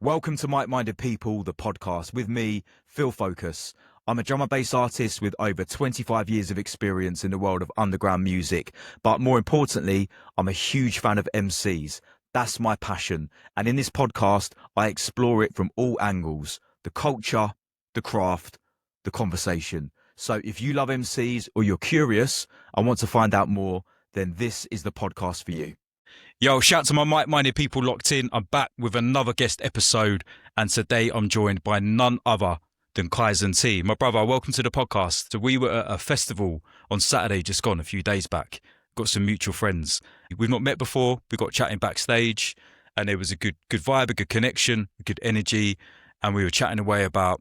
Welcome to Mic-Minded People, the podcast with me, Phil Focus. I'm a drum and bass artist with over 25 years of experience in the world of underground music. But more importantly, I'm a huge fan of MCs. That's my passion. And in this podcast, I explore it from all angles: the culture, the craft, the conversation. So if you love MCs or you're curious and want to find out more, then this is the podcast for you. Yo, shout to my mic-minded people locked in. I'm back with another guest episode, and today I'm joined by none other than Kaisan T. My brother, welcome to the podcast. So we were at a festival on Saturday, just gone a few days back. Got some mutual friends. We've not met before. We got chatting backstage, and there was a good vibe, a good connection, a good energy, and we were chatting away about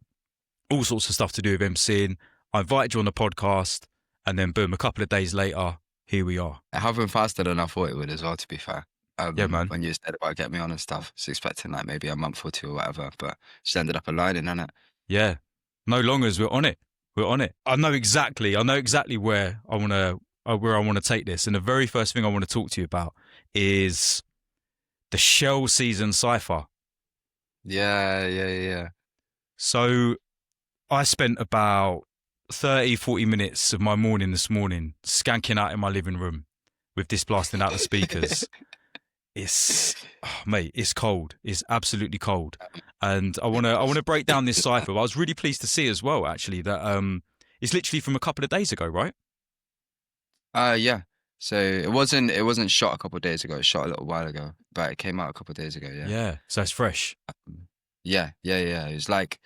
all sorts of stuff to do with MCing. I invited you on the podcast, and then boom, a couple of days later, here we are. It happened faster than I thought it would as well, to be fair. Yeah, man. When you said about getting me on and stuff, I was expecting like maybe a month or two or whatever, but just ended up aligning, innit? Yeah. No longers, we're on it. We're on it. I know exactly where I want to take this. And the very first thing I want to talk to you about is the Shell Season Cypher. Yeah. So I spent about 30, 40 minutes of my morning this morning skanking out in my living room with this blasting out the speakers. Mate, it's cold. It's absolutely cold. And I want to break down this cypher. I was really pleased to see as well, actually, that it's literally from a couple of days ago, right? Yeah. So it wasn't shot a couple of days ago. It shot a little while ago, but it came out a couple of days ago. Yeah. Yeah. So it's fresh. Yeah. It was like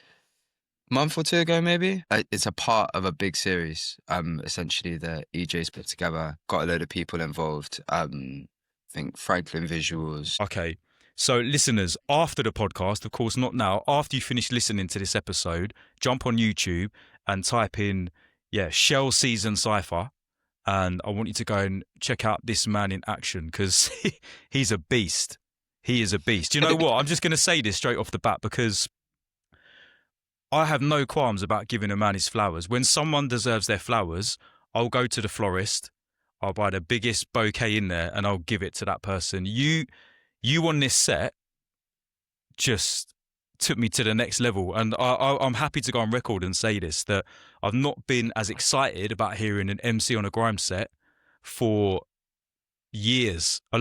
a month or two ago, maybe. It's a part of a big series. Essentially, the EJ's put together, got a load of people involved. I think Franklin Visuals. Okay. So listeners, after the podcast, of course, not now, after you finish listening to this episode, jump on YouTube and type in, Shell Season Cypher. And I want you to go and check out this man in action because he's a beast. He is a beast. You know what? I'm just going to say this straight off the bat because I have no qualms about giving a man his flowers. When someone deserves their flowers, I'll go to the florist, I'll buy the biggest bouquet in there, and I'll give it to that person. You on this set just took me to the next level, and I'm happy to go on record and say this, that I've not been as excited about hearing an MC on a grime set for years, a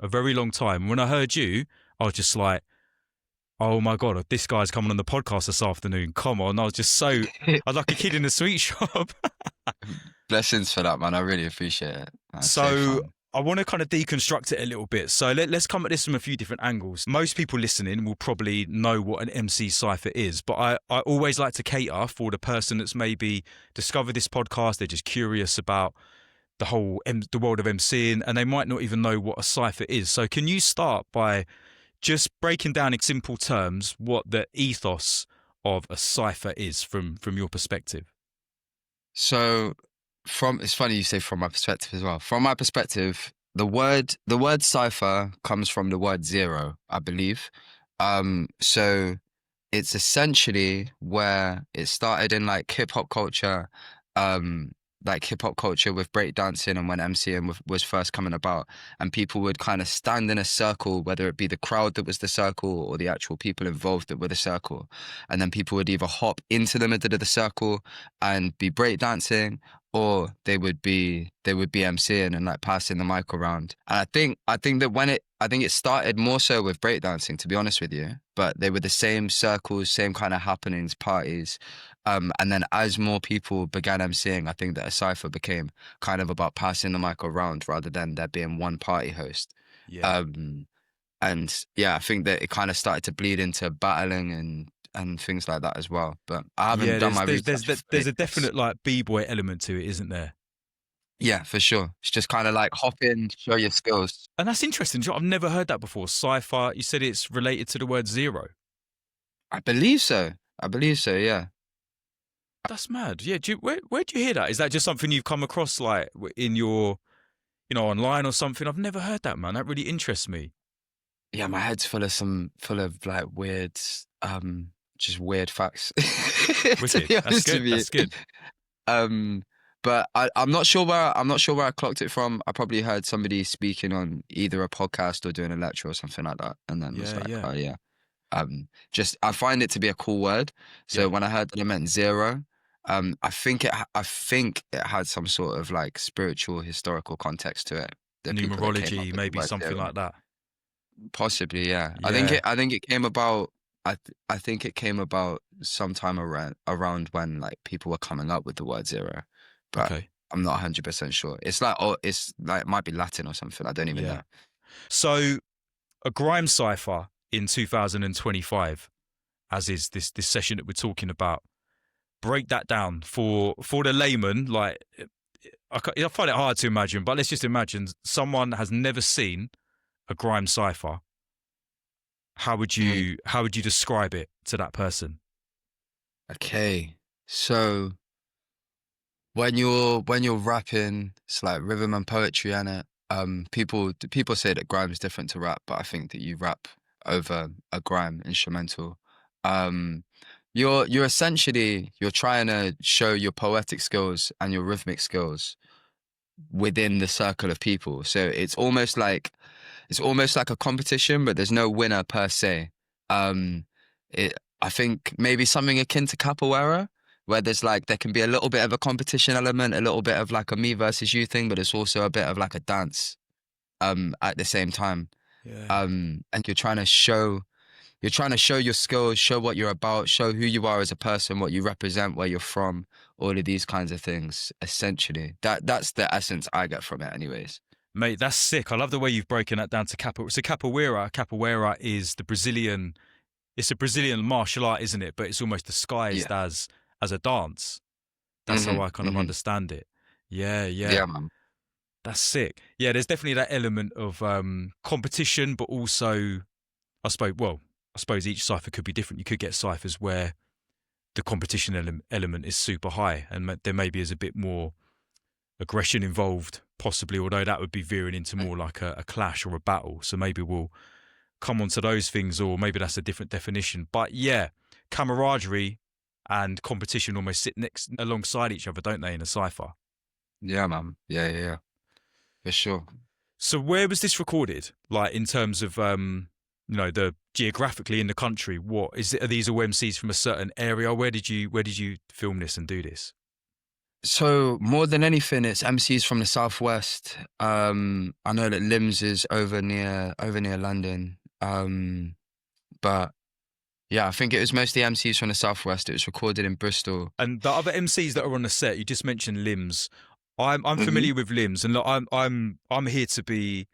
very long time. When I heard you, I was just like, oh my God, this guy's coming on the podcast this afternoon. Come on. I was like a kid in a sweet shop. Blessings for that, man. I really appreciate it. That's so I want to kind of deconstruct it a little bit. So let's come at this from a few different angles. Most people listening will probably know what an MC cypher is, but I always like to cater for the person that's maybe discovered this podcast. They're just curious about the world of MCing, and they might not even know what a cypher is. So can you start by just breaking down in simple terms what the ethos of a cypher is from your perspective? So it's funny you say from my perspective as well. From my perspective, the word cypher comes from the word zero, I believe. So it's essentially where it started in like hip hop culture, with breakdancing and when MCing was first coming about, and people would kind of stand in a circle, whether it be the crowd that was the circle or the actual people involved that were the circle, and then people would either hop into the middle of the circle and be breakdancing, or they would be MCing and like passing the mic around. And I think that I think it started more so with breakdancing, to be honest with you, but they were the same circles, same kind of happenings, parties. And then as more people began MCing, I think that a cypher became kind of about passing the mic around rather than there being one party host. Yeah. And yeah, I think that it kind of started to bleed into battling and things like that as well. But I haven't done my research. There's a definite like b-boy element to it, isn't there? Yeah, for sure. It's just kind of like hop in, show your skills. And that's interesting. I've never heard that before. Cypher, you said it's related to the word zero. I believe so, yeah. That's mad. Yeah, where do you hear that? Is that just something you've come across like in your, online or something? I've never heard that, man. That really interests me. Yeah, my head's full of like weird, just weird facts. Wicked. That's good. That's good. But I'm not sure where I clocked it from. I probably heard somebody speaking on either a podcast or doing a lecture or something like that, and then was like, oh yeah. Just I find it to be a cool word. So Yeah. when I heard that it meant zero, I think it had some sort of like spiritual historical context to it. The people that came up Numerology, with the maybe word something zero. like that. Possibly, yeah. Yeah. I think it came about. I think it came about sometime around when like people were coming up with the word zero, but Okay. I'm not 100% sure. It's like it might be Latin or something. I don't even Yeah. know. So a Grime Cypher in 2025, as is this session that we're talking about. Break that down for the layman. Like, I find it hard to imagine, but let's just imagine someone has never seen a Grime Cypher. How would Mm, you describe it to that person? okay, so when you're rapping, it's like rhythm and poetry, and it. People say that grime is different to rap, but I think that you rap over a grime instrumental. Um, you're essentially you're trying to show your poetic skills and your rhythmic skills within the circle of people. So it's almost like a competition, but there's no winner per se. Um, I think maybe something akin to capoeira, where there's like there can be a little bit of a competition element, a little bit of like a me versus you thing, but it's also a bit of like a dance at the same time. Yeah. And you're trying to show your skills, show what you're about, show who you are as a person, what you represent, where you're from, all of these kinds of things. Essentially, that's the essence I get from it, anyways. Mate, that's sick. I love the way you've broken that down to capoeira. So capoeira. Capoeira is the Brazilian. It's a Brazilian martial art, isn't it? But it's almost Yeah. disguised as a dance. That's how Mhm. I kind of Mhm. understand it. Yeah, yeah. Yeah, man. That's sick. Yeah, there's definitely that element of competition, but also, I suppose each cipher could be different. You could get ciphers where the competition element is super high, and there maybe is a bit more aggression involved, possibly. Although that would be veering into more like a clash or a battle. So maybe we'll come onto those things, or maybe that's a different definition. But yeah, camaraderie and competition almost sit next alongside each other, don't they, in a cipher? Yeah, man. Yeah, for sure. So where was this recorded? Like in terms of the geographically in the country, what is it? Are these all MCs from a certain area? Where did you film this and do this? So more than anything, it's MCs from the southwest. I know that Limbs is over near London. But yeah, I think it was mostly MCs from the southwest. It was recorded in Bristol. And the other MCs that are on the set, you just mentioned Limbs. I'm Hmm. familiar with Limbs, and look, I'm here to be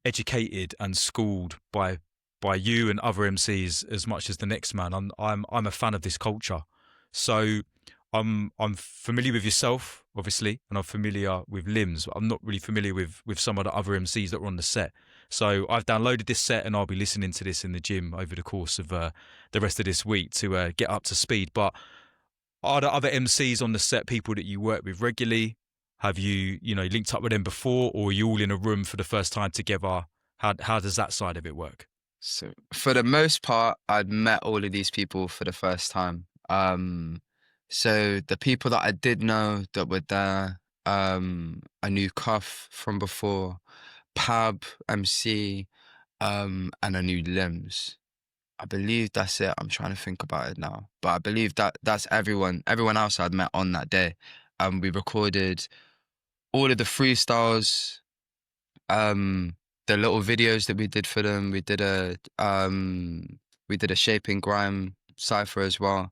educated and schooled by you and other MCs as much as the next man. I'm a fan of this culture, so I'm familiar with yourself, obviously, and I'm familiar with Limbs. But I'm not really familiar with some of the other MCs that were on the set. So I've downloaded this set and I'll be listening to this in the gym over the course of the rest of this week to get up to speed. But are there other MCs on the set, people that you work with regularly? Have you, linked up with them before, or are you all in a room for the first time together? How does that side of it work? So for the most part, I'd met all of these people for the first time. So the people that I did know that were there, I knew Cuff from before, Pab, MC, and I knew Limbs. I believe that's it. I'm trying to think about it now, but I believe that that's everyone. Everyone else I'd met on that day. We recorded all of the freestyles, um, the little videos that we did for them. We did a shaping grime cipher as well,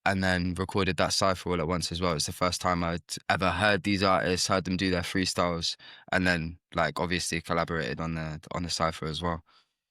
and then recorded that cipher all at once as well. It's the first time I'd ever heard these artists, heard them do their freestyles, and then like obviously collaborated on the cipher as well.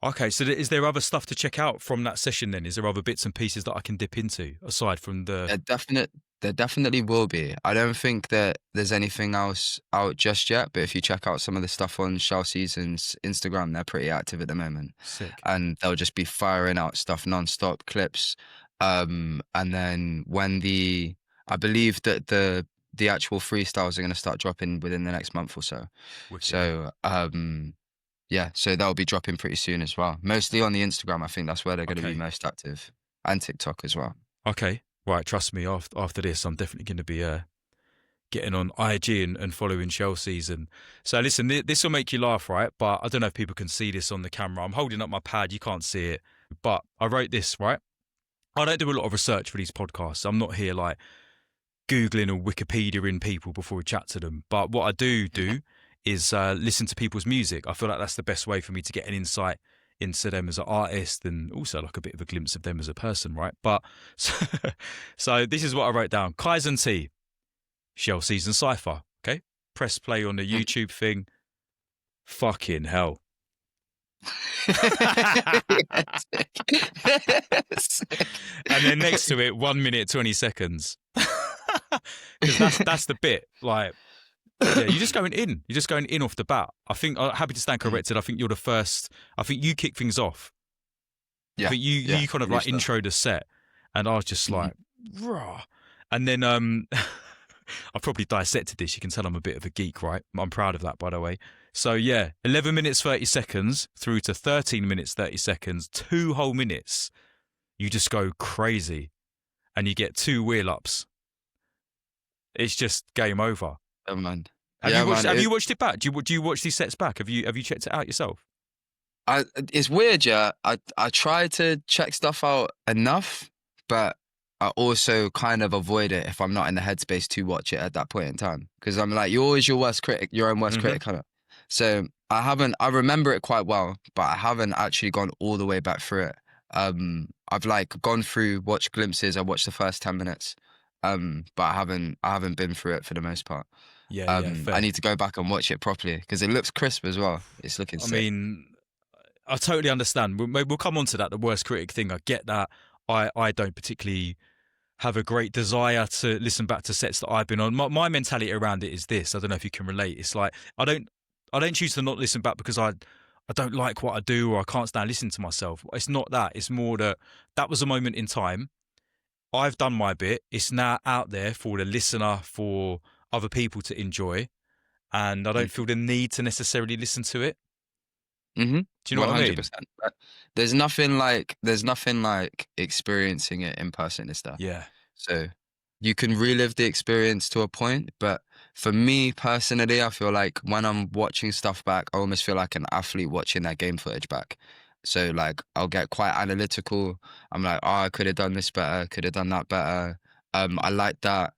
Okay, so is there other stuff to check out from that session then? Is there other bits and pieces that I can dip into aside from the... There definite there definitely will be. I don't think that there's anything else out just yet, but if you check out some of the stuff on Shell Season's Instagram, they're pretty active at the moment. Sick. And they'll just be firing out stuff non-stop, clips. And then I believe that the actual freestyles are going to start dropping within the next month or so. Wicked. So, yeah, so that'll be dropping pretty soon as well. Mostly on the Instagram, I think that's where they're going to be Okay. most active, and TikTok as well. Okay. Right, trust me, after this, I'm definitely going to be getting on IG and following Shell Season. So listen, this will make you laugh, right? But I don't know if people can see this on the camera. I'm holding up my pad. You can't see it. But I wrote this, right? I don't do a lot of research for these podcasts. I'm not here like Googling or Wikipediaing people before we chat to them. But what I do is listen to people's music. I feel like that's the best way for me to get an insight into them as an artist and also like a bit of a glimpse of them as a person, right? But so this is what I wrote down. Kaisan T, Shell Season Cypher, okay? Press play on the YouTube thing. Fucking hell. And then next to it, 1 minute 20 seconds. Because that's the bit. Like, yeah, you're just going in. You're just going in off the bat. I think I'm happy to stand corrected. I think you're the first. I think you kick things off. Yeah, I think you kind of like intro the set, and I was just like, raw. And then I probably dissected this. You can tell I'm a bit of a geek, right? I'm proud of that, by the way. So yeah, 11 minutes 30 seconds through to 13 minutes 30 seconds, 2 whole minutes. You just go crazy, and you get 2 wheel ups. It's just game over. Oh man. Have you watched it back? Do you watch these sets back? Have you checked it out yourself? It's weird, yeah. I try to check stuff out enough, but I also kind of avoid it if I'm not in the headspace to watch it at that point in time. Because I'm like, you're always your worst critic, your own worst critic, kind of. So I remember it quite well, but I haven't actually gone all the way back through it. I've like gone through, watched glimpses. I watched the first 10 minutes, but I haven't been through it for the most part. Yeah, I need to go back and watch it properly because it looks crisp as well. It's looking sick. I mean, I totally understand. We'll come on to that, the worst critic thing. I get that. I don't particularly have a great desire to listen back to sets that I've been on. My mentality around it is this. I don't know if you can relate. It's like I don't choose to not listen back because I don't like what I do or I can't stand listening to myself. It's not that. It's more that was a moment in time. I've done my bit. It's now out there for the listener, for other people to enjoy, and I don't feel the need to necessarily listen to it. Mm-hmm. Do you know 100%. What I mean? There's nothing like experiencing it in person, is there? Yeah. So you can relive the experience to a point, but for me personally, I feel like when I'm watching stuff back, I almost feel like an athlete watching their game footage back. So like I'll get quite analytical. I'm like, oh, I could have done this better, could have done that better. I like that.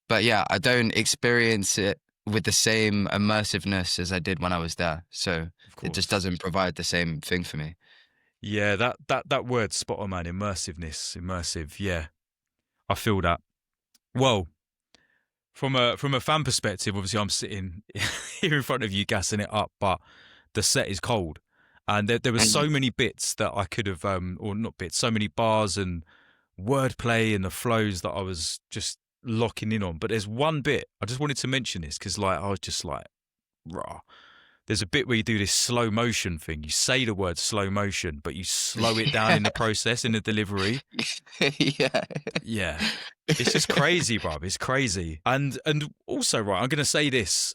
But yeah, I don't experience it with the same immersiveness as I did when I was there. So it just doesn't provide the same thing for me. Yeah, that word spot on, man. Immersive. Yeah, I feel that. Well, from a fan perspective, obviously I'm sitting here in front of you gassing it up, but the set is cold. And there were so many bits that I could have, or not bits, so many bars and wordplay and the flows that I was just locking in on. But there's one bit, I just wanted to mention this because like I was just like, rah. There's a bit where you do this slow motion thing. You say the word slow motion, but you slow it down in the process, in the delivery. Yeah. It's just crazy, bruv. It's crazy. And also, right, I'm going to say this.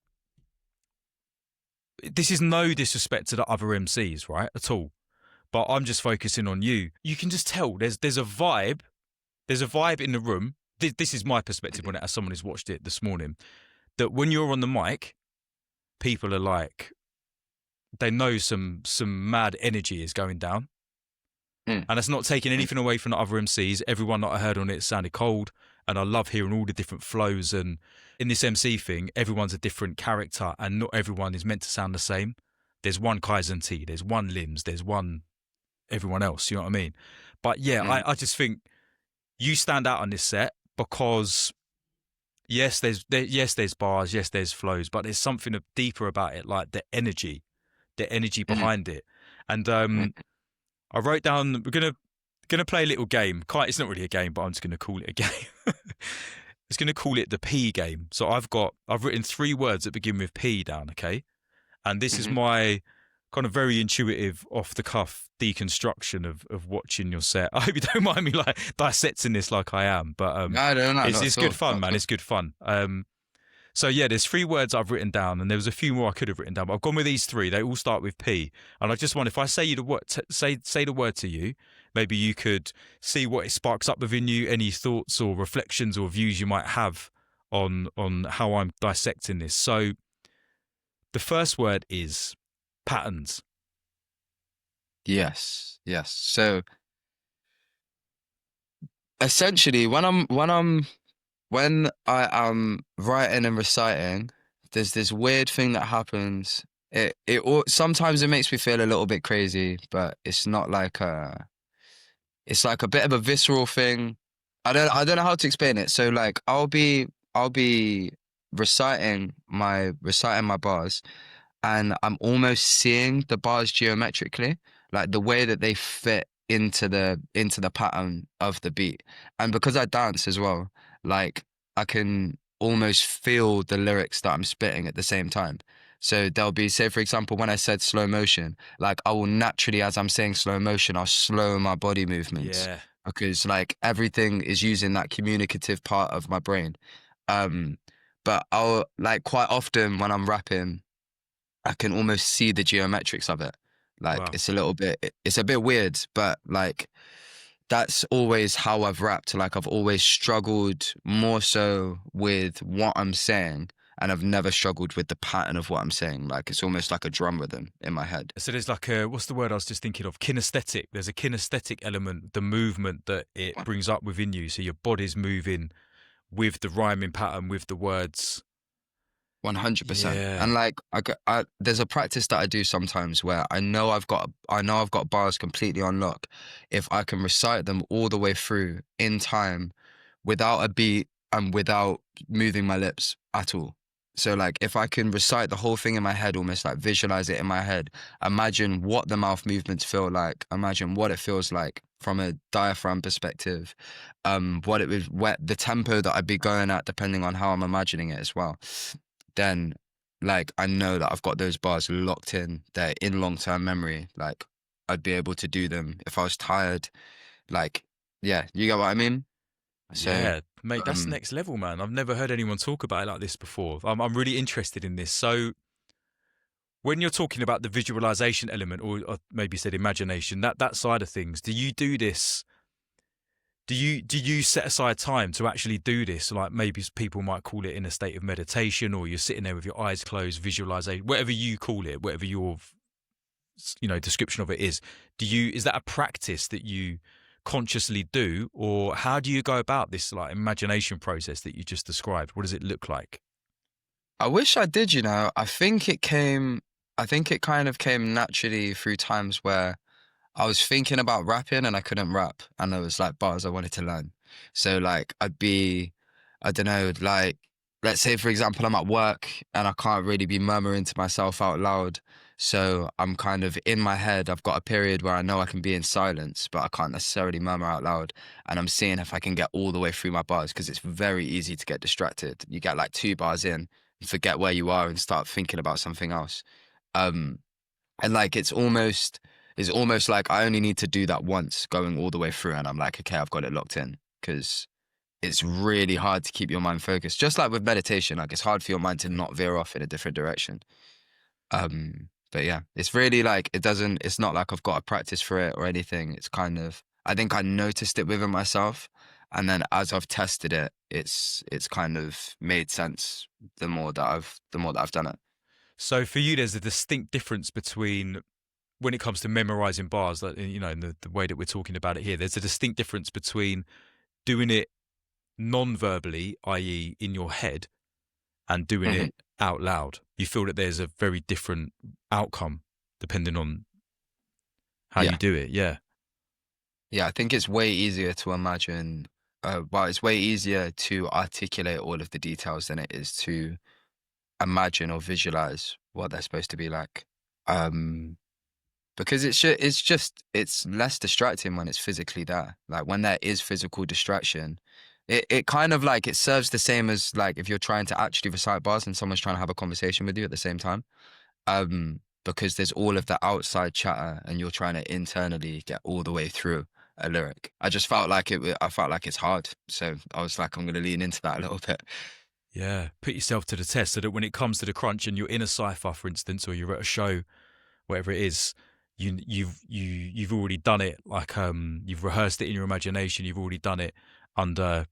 This is no disrespect to the other MCs, right, at all. But I'm just focusing on you. You can just tell there's a vibe. There's a vibe in the room. This is my perspective on it as someone who's watched it this morning. That when you're on the mic, people are like, they know some mad energy is going down. And that's not taking anything away from the other MCs. Everyone that I heard on it sounded cold. And I love hearing all the different flows. And in this MC thing, everyone's a different character and not everyone is meant to sound the same. There's one Kaisan T, there's one Limbs, there's one everyone else, you know what I mean? But yeah, I just think you stand out on this set because yes, there's bars, yes, there's flows, but there's something deeper about it, like the energy behind it. And I wrote down, we're gonna play a little game. It's not really a game, but I'm just gonna call it a game. It's gonna call it the P game. So I've written 3 words that begin with P down, okay? And this is my kind of very intuitive, off the cuff deconstruction of watching your set. I hope you don't mind me like dissecting this like I am, but no, it's good fun, man. It's good fun. So yeah, there's 3 words I've written down, and there was a few more I could have written down, but I've gone with these 3. They all start with P, and I just wonder if I say the word, say the word to you, maybe you could see what it sparks up within you, any thoughts or reflections or views you might have on how I'm dissecting this. So the first word is patterns. Yes. So essentially, when I am writing and reciting, there's this weird thing that happens. Sometimes it makes me feel a little bit crazy, but it's not like it's like a bit of a visceral thing. I don't know how to explain it. So like I'll be reciting my bars, and I'm almost seeing the bars geometrically, like the way that they fit into the pattern of the beat. And because I dance as well, like I can almost feel the lyrics that I'm spitting at the same time. So there'll be, say for example, when I said slow motion, like I will naturally, as I'm saying slow motion, I'll slow my body movements Yeah. because like everything is using that communicative part of my brain. Um, but I'll like quite often when I'm rapping, I can almost see the geometrics of it. Like Wow. it's a bit weird, but like that's always how I've rapped. Like I've always struggled more so with what I'm saying, and I've never struggled with the pattern of what I'm saying. Like it's almost like a drum rhythm in my head. So there's like what's the word I was just thinking of? Kinesthetic. There's a kinesthetic element, the movement that it brings up within you. So your body's moving with the rhyming pattern, with the words. 100%. Yeah. And like there's a practice that I do sometimes where I know I've got bars completely on lock if I can recite them all the way through in time without a beat and without moving my lips at all. So like if I can recite the whole thing in my head, almost like visualize it in my head, imagine what the mouth movements feel like, imagine what it feels like from a diaphragm perspective, what the tempo that I'd be going at depending on how I'm imagining it as well, then like I know that I've got those bars locked in. They're in long-term memory. Like I'd be able to do them if I was tired. Like, yeah, you get what I mean? So, Yeah, mate, that's um, next level, man. I've never heard anyone talk about it like this before. I'm really interested in this. So when you're talking about the visualization element, or maybe said imagination, that side of things, do you do this? Do you set aside time to actually do this? Like maybe people might call it in a state of meditation, or you're sitting there with your eyes closed, visualization, whatever you call it, whatever your description of it is. Is that a practice that you consciously do, or how do you go about this like imagination process that you just described? What does it look like? I wish I did, you know. I think it kind of came naturally through times where I was thinking about rapping and I couldn't rap, and there was like bars I wanted to learn. So like I don't know, like let's say for example I'm at work and I can't really be murmuring to myself out loud. So I'm kind of in my head, I've got a period where I know I can be in silence, but I can't necessarily murmur out loud. And I'm seeing if I can get all the way through my bars because it's very easy to get distracted. You get like two bars in and forget where you are and start thinking about something else. Um, and like it's almost like I only need to do that once going all the way through and I'm like, okay, I've got it locked in because it's really hard to keep your mind focused. Just like with meditation, like it's hard for your mind to not veer off in a different direction. But yeah, it's really like it's not like I've got a practice for it or anything. It's kind of I think I noticed it within myself, and then as I've tested it, it's kind of made sense the more that I've done it. So for you, there's a distinct difference between when it comes to memorizing bars, like in the way that we're talking about it here. There's a distinct difference between doing it non-verbally, i.e., in your head, and doing Mhm. it out loud. You feel that there's a very different outcome depending on how you Yeah. do it. Yeah. Yeah, I think it's way easier to imagine. Well, it's way easier to articulate all of the details than it is to imagine or visualize what they're supposed to be like. Um, because it's less distracting when it's physically there. Like when there is physical distraction, it kind of like it serves the same as like if you're trying to actually recite bars and someone's trying to have a conversation with you at the same time. Because there's all of the outside chatter and you're trying to internally get all the way through a lyric. I just felt like I felt like it's hard. So I was like, I'm going to lean into that a little bit. Yeah. Put yourself to the test so that when it comes to the crunch and you're in a cypher, for instance, or you're at a show, whatever it is, you've already done it. Like you've rehearsed it in your imagination. You've already done it under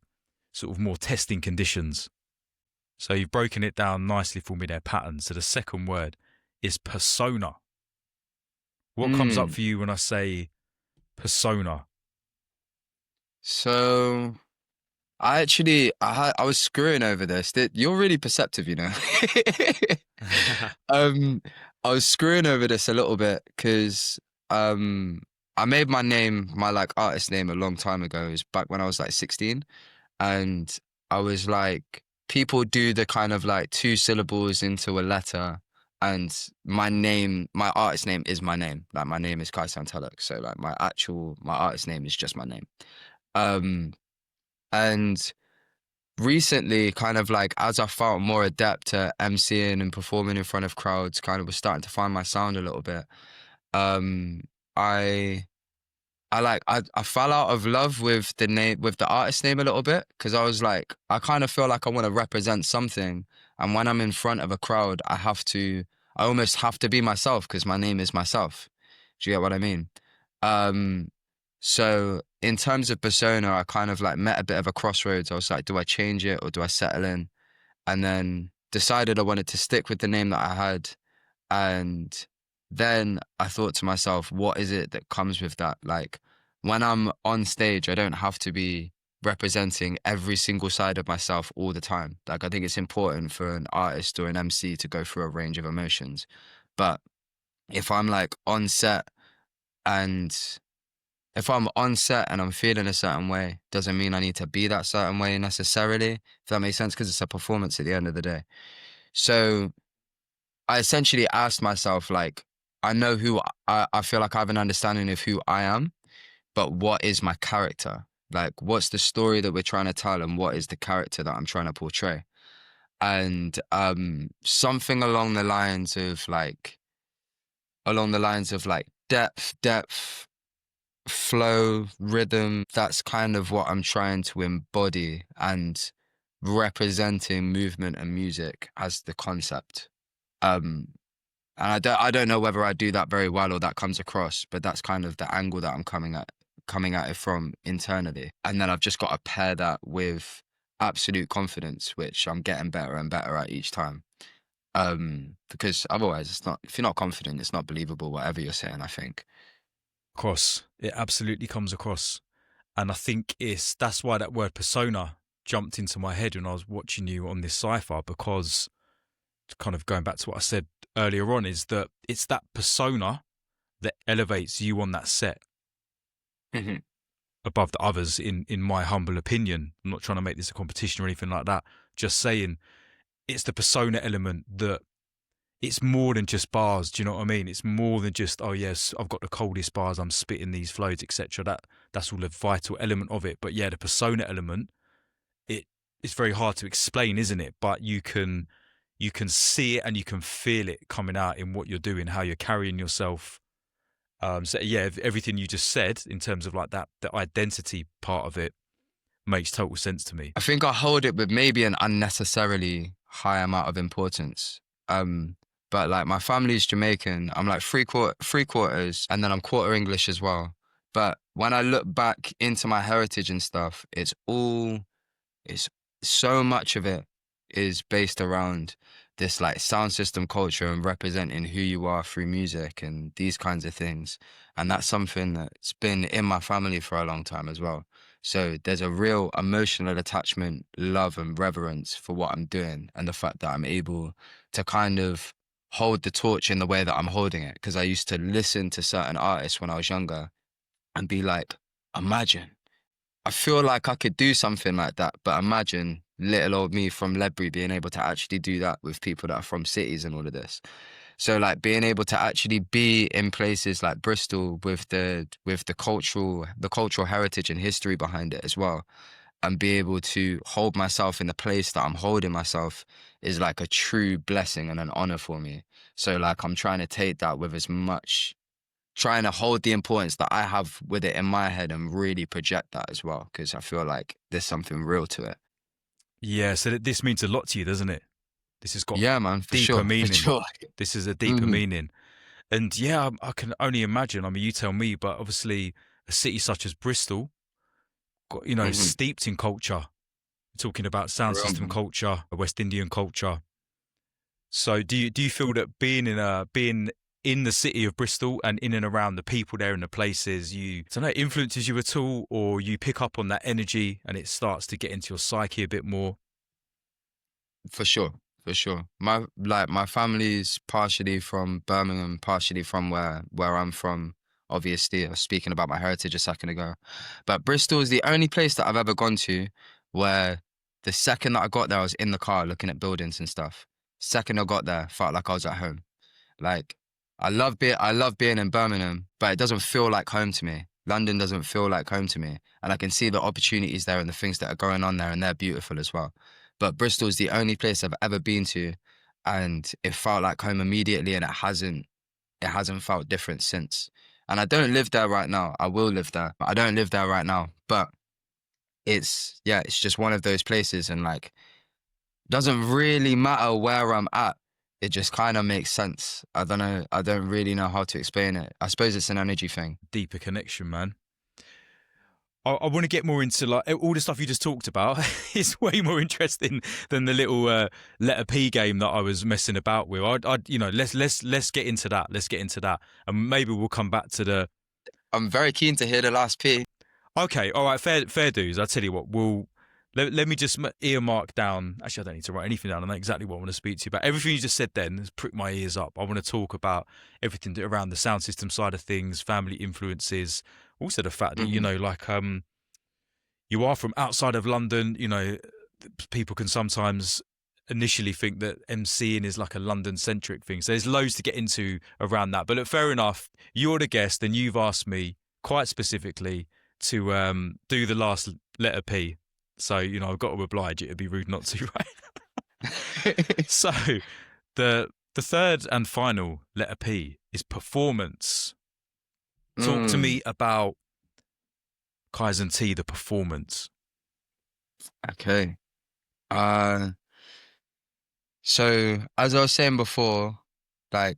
sort of more testing conditions. So you've broken it down nicely for me there, pattern. So the second word is persona. What comes up for you when I say persona? So I was screwing over this. You're really perceptive, you know. Um, I was screwing over this a little bit because I made my like artist name a long time ago. It was back when I was like 16, and I was like, people do the kind of like two syllables into a letter, and my artist name is my name. Like my name is Kaisan T. So like my artist name is just my name. Um, and recently, kind of like as I felt more adept at MCing and performing in front of crowds, kind of was starting to find my sound a little bit. Um, I I fell out of love with the artist name a little bit because I was like, I kind of feel like I want to represent something, and when I'm in front of a crowd, I almost have to be myself because my name is myself. Do you get what I mean? Um, so in terms of persona, I kind of like met a bit of a crossroads. I was like, do I change it or do I settle in? And then decided I wanted to stick with the name that I had. And then I thought to myself, what is it that comes with that? Like when I'm on stage, I don't have to be representing every single side of myself all the time. Like I think it's important for an artist or an MC to go through a range of emotions. But if I'm like on set and if I'm on set and I'm feeling a certain way, doesn't mean I need to be that certain way necessarily, if that makes sense, because it's a performance at the end of the day. So I essentially asked myself, like, I know I feel like I have an understanding of who I am, but what is my character? Like, what's the story that we're trying to tell and what is the character that I'm trying to portray? And something along the lines of like depth, flow, rhythm. That's kind of what I'm trying to embody and representing movement and music as the concept. Um, and I don't know whether I do that very well or that comes across, but that's kind of the angle that I'm coming at it from internally. And then I've just got to pair that with absolute confidence, which I'm getting better and better at each time. Because otherwise it's not, if you're not confident, it's not believable, whatever you're saying, I think. Across, it absolutely comes across, and I think that's why that word persona jumped into my head when I was watching you on this cipher, because kind of going back to what I said earlier on, is that it's that persona that elevates you on that set Mhm. above the others, in my humble opinion. I'm not trying to make this a competition or anything like that, just saying it's the persona element that it's more than just bars. Do you know what I mean? It's more than just, oh yes, I've got the coldest bars, I'm spitting these flows, etc. That's all a vital element of it. But yeah, the persona element, it's very hard to explain, isn't it? But you can see it and you can feel it coming out in what you're doing, how you're carrying yourself. So yeah, everything you just said in terms of like that, the identity part of it makes total sense to me. I think I hold it with maybe an unnecessarily high amount of importance. Um, but like my family's Jamaican, I'm like three quarters, and then I'm quarter English as well. But when I look back into my heritage and stuff, it's so much of it is based around this like sound system culture and representing who you are through music and these kinds of things. And that's something that's been in my family for a long time as well. So there's a real emotional attachment, love and reverence for what I'm doing and the fact that I'm able to kind of hold the torch in the way that I'm holding it. Because I used to listen to certain artists when I was younger and be like, imagine. I feel like I could do something like that, but imagine little old me from Ledbury being able to actually do that with people that are from cities and all of this. So like being able to actually be in places like Bristol with the cultural heritage and history behind it as well, and be able to hold myself in the place that I'm holding myself is like a true blessing and an honor for me. So like I'm trying to take that with as much trying to hold the importance that I have with it in my head and really project that as well, because I feel like there's something real to it. Yeah, so this means a lot to you, doesn't it? This has got Yeah, man, for deeper sure, for meaning. sure. This is a deeper Hmm. meaning. And yeah, I can only imagine. I mean, you tell me, but obviously a city such as Bristol, got, Hmm. steeped in culture. We're talking about sound Real, system man. culture, West Indian culture. So do you feel that being in the city of Bristol and in and around the people there and the places, I don't know, influences you at all, or you pick up on that energy and it starts to get into your psyche a bit more? For sure, for sure. My family's partially from Birmingham, partially from where I'm from. Obviously, I was speaking about my heritage a second ago, but Bristol is the only place that I've ever gone to where the second that I got there, I was in the car looking at buildings and stuff. Second I got there, felt like I was at home. Like I love being in Birmingham, but it doesn't feel like home to me. London doesn't feel like home to me. And I can see the opportunities there and the things that are going on there, and they're beautiful as well. But Bristol is the only place I've ever been to, and it felt like home immediately, and it hasn't felt different since. And I don't live there right now. I will live there, but I don't live there right now. But it's just one of those places, and like doesn't really matter where I'm at. It just kind of makes sense. I don't know. I don't really know how to explain it. I suppose it's an energy thing. Deeper connection, man. I want to get more into like all the stuff you just talked about. It's way more interesting than the little letter P game that I was messing about with. Let's get into that. Let's get into that, and maybe we'll come back to the. I'm very keen to hear the last P. Okay, all right, fair dues. I'll tell you what. Let me just earmark down. Actually, I don't need to write anything down. I know exactly what I want to speak to you about. Everything you just said then has pricked my ears up. I want to talk about everything around the sound system side of things, family influences. Also, the fact that you are from outside of London. People can sometimes initially think that MCing is like a London-centric thing. So there's loads to get into around that. But look, fair enough. You're the guest, and you've asked me quite specifically to do the last letter P. So, I've got to oblige. It'd be rude not to, right? So, the third and final letter P is performance. Talk to me about Kaisan T, the performance. Okay. So as I was saying before, like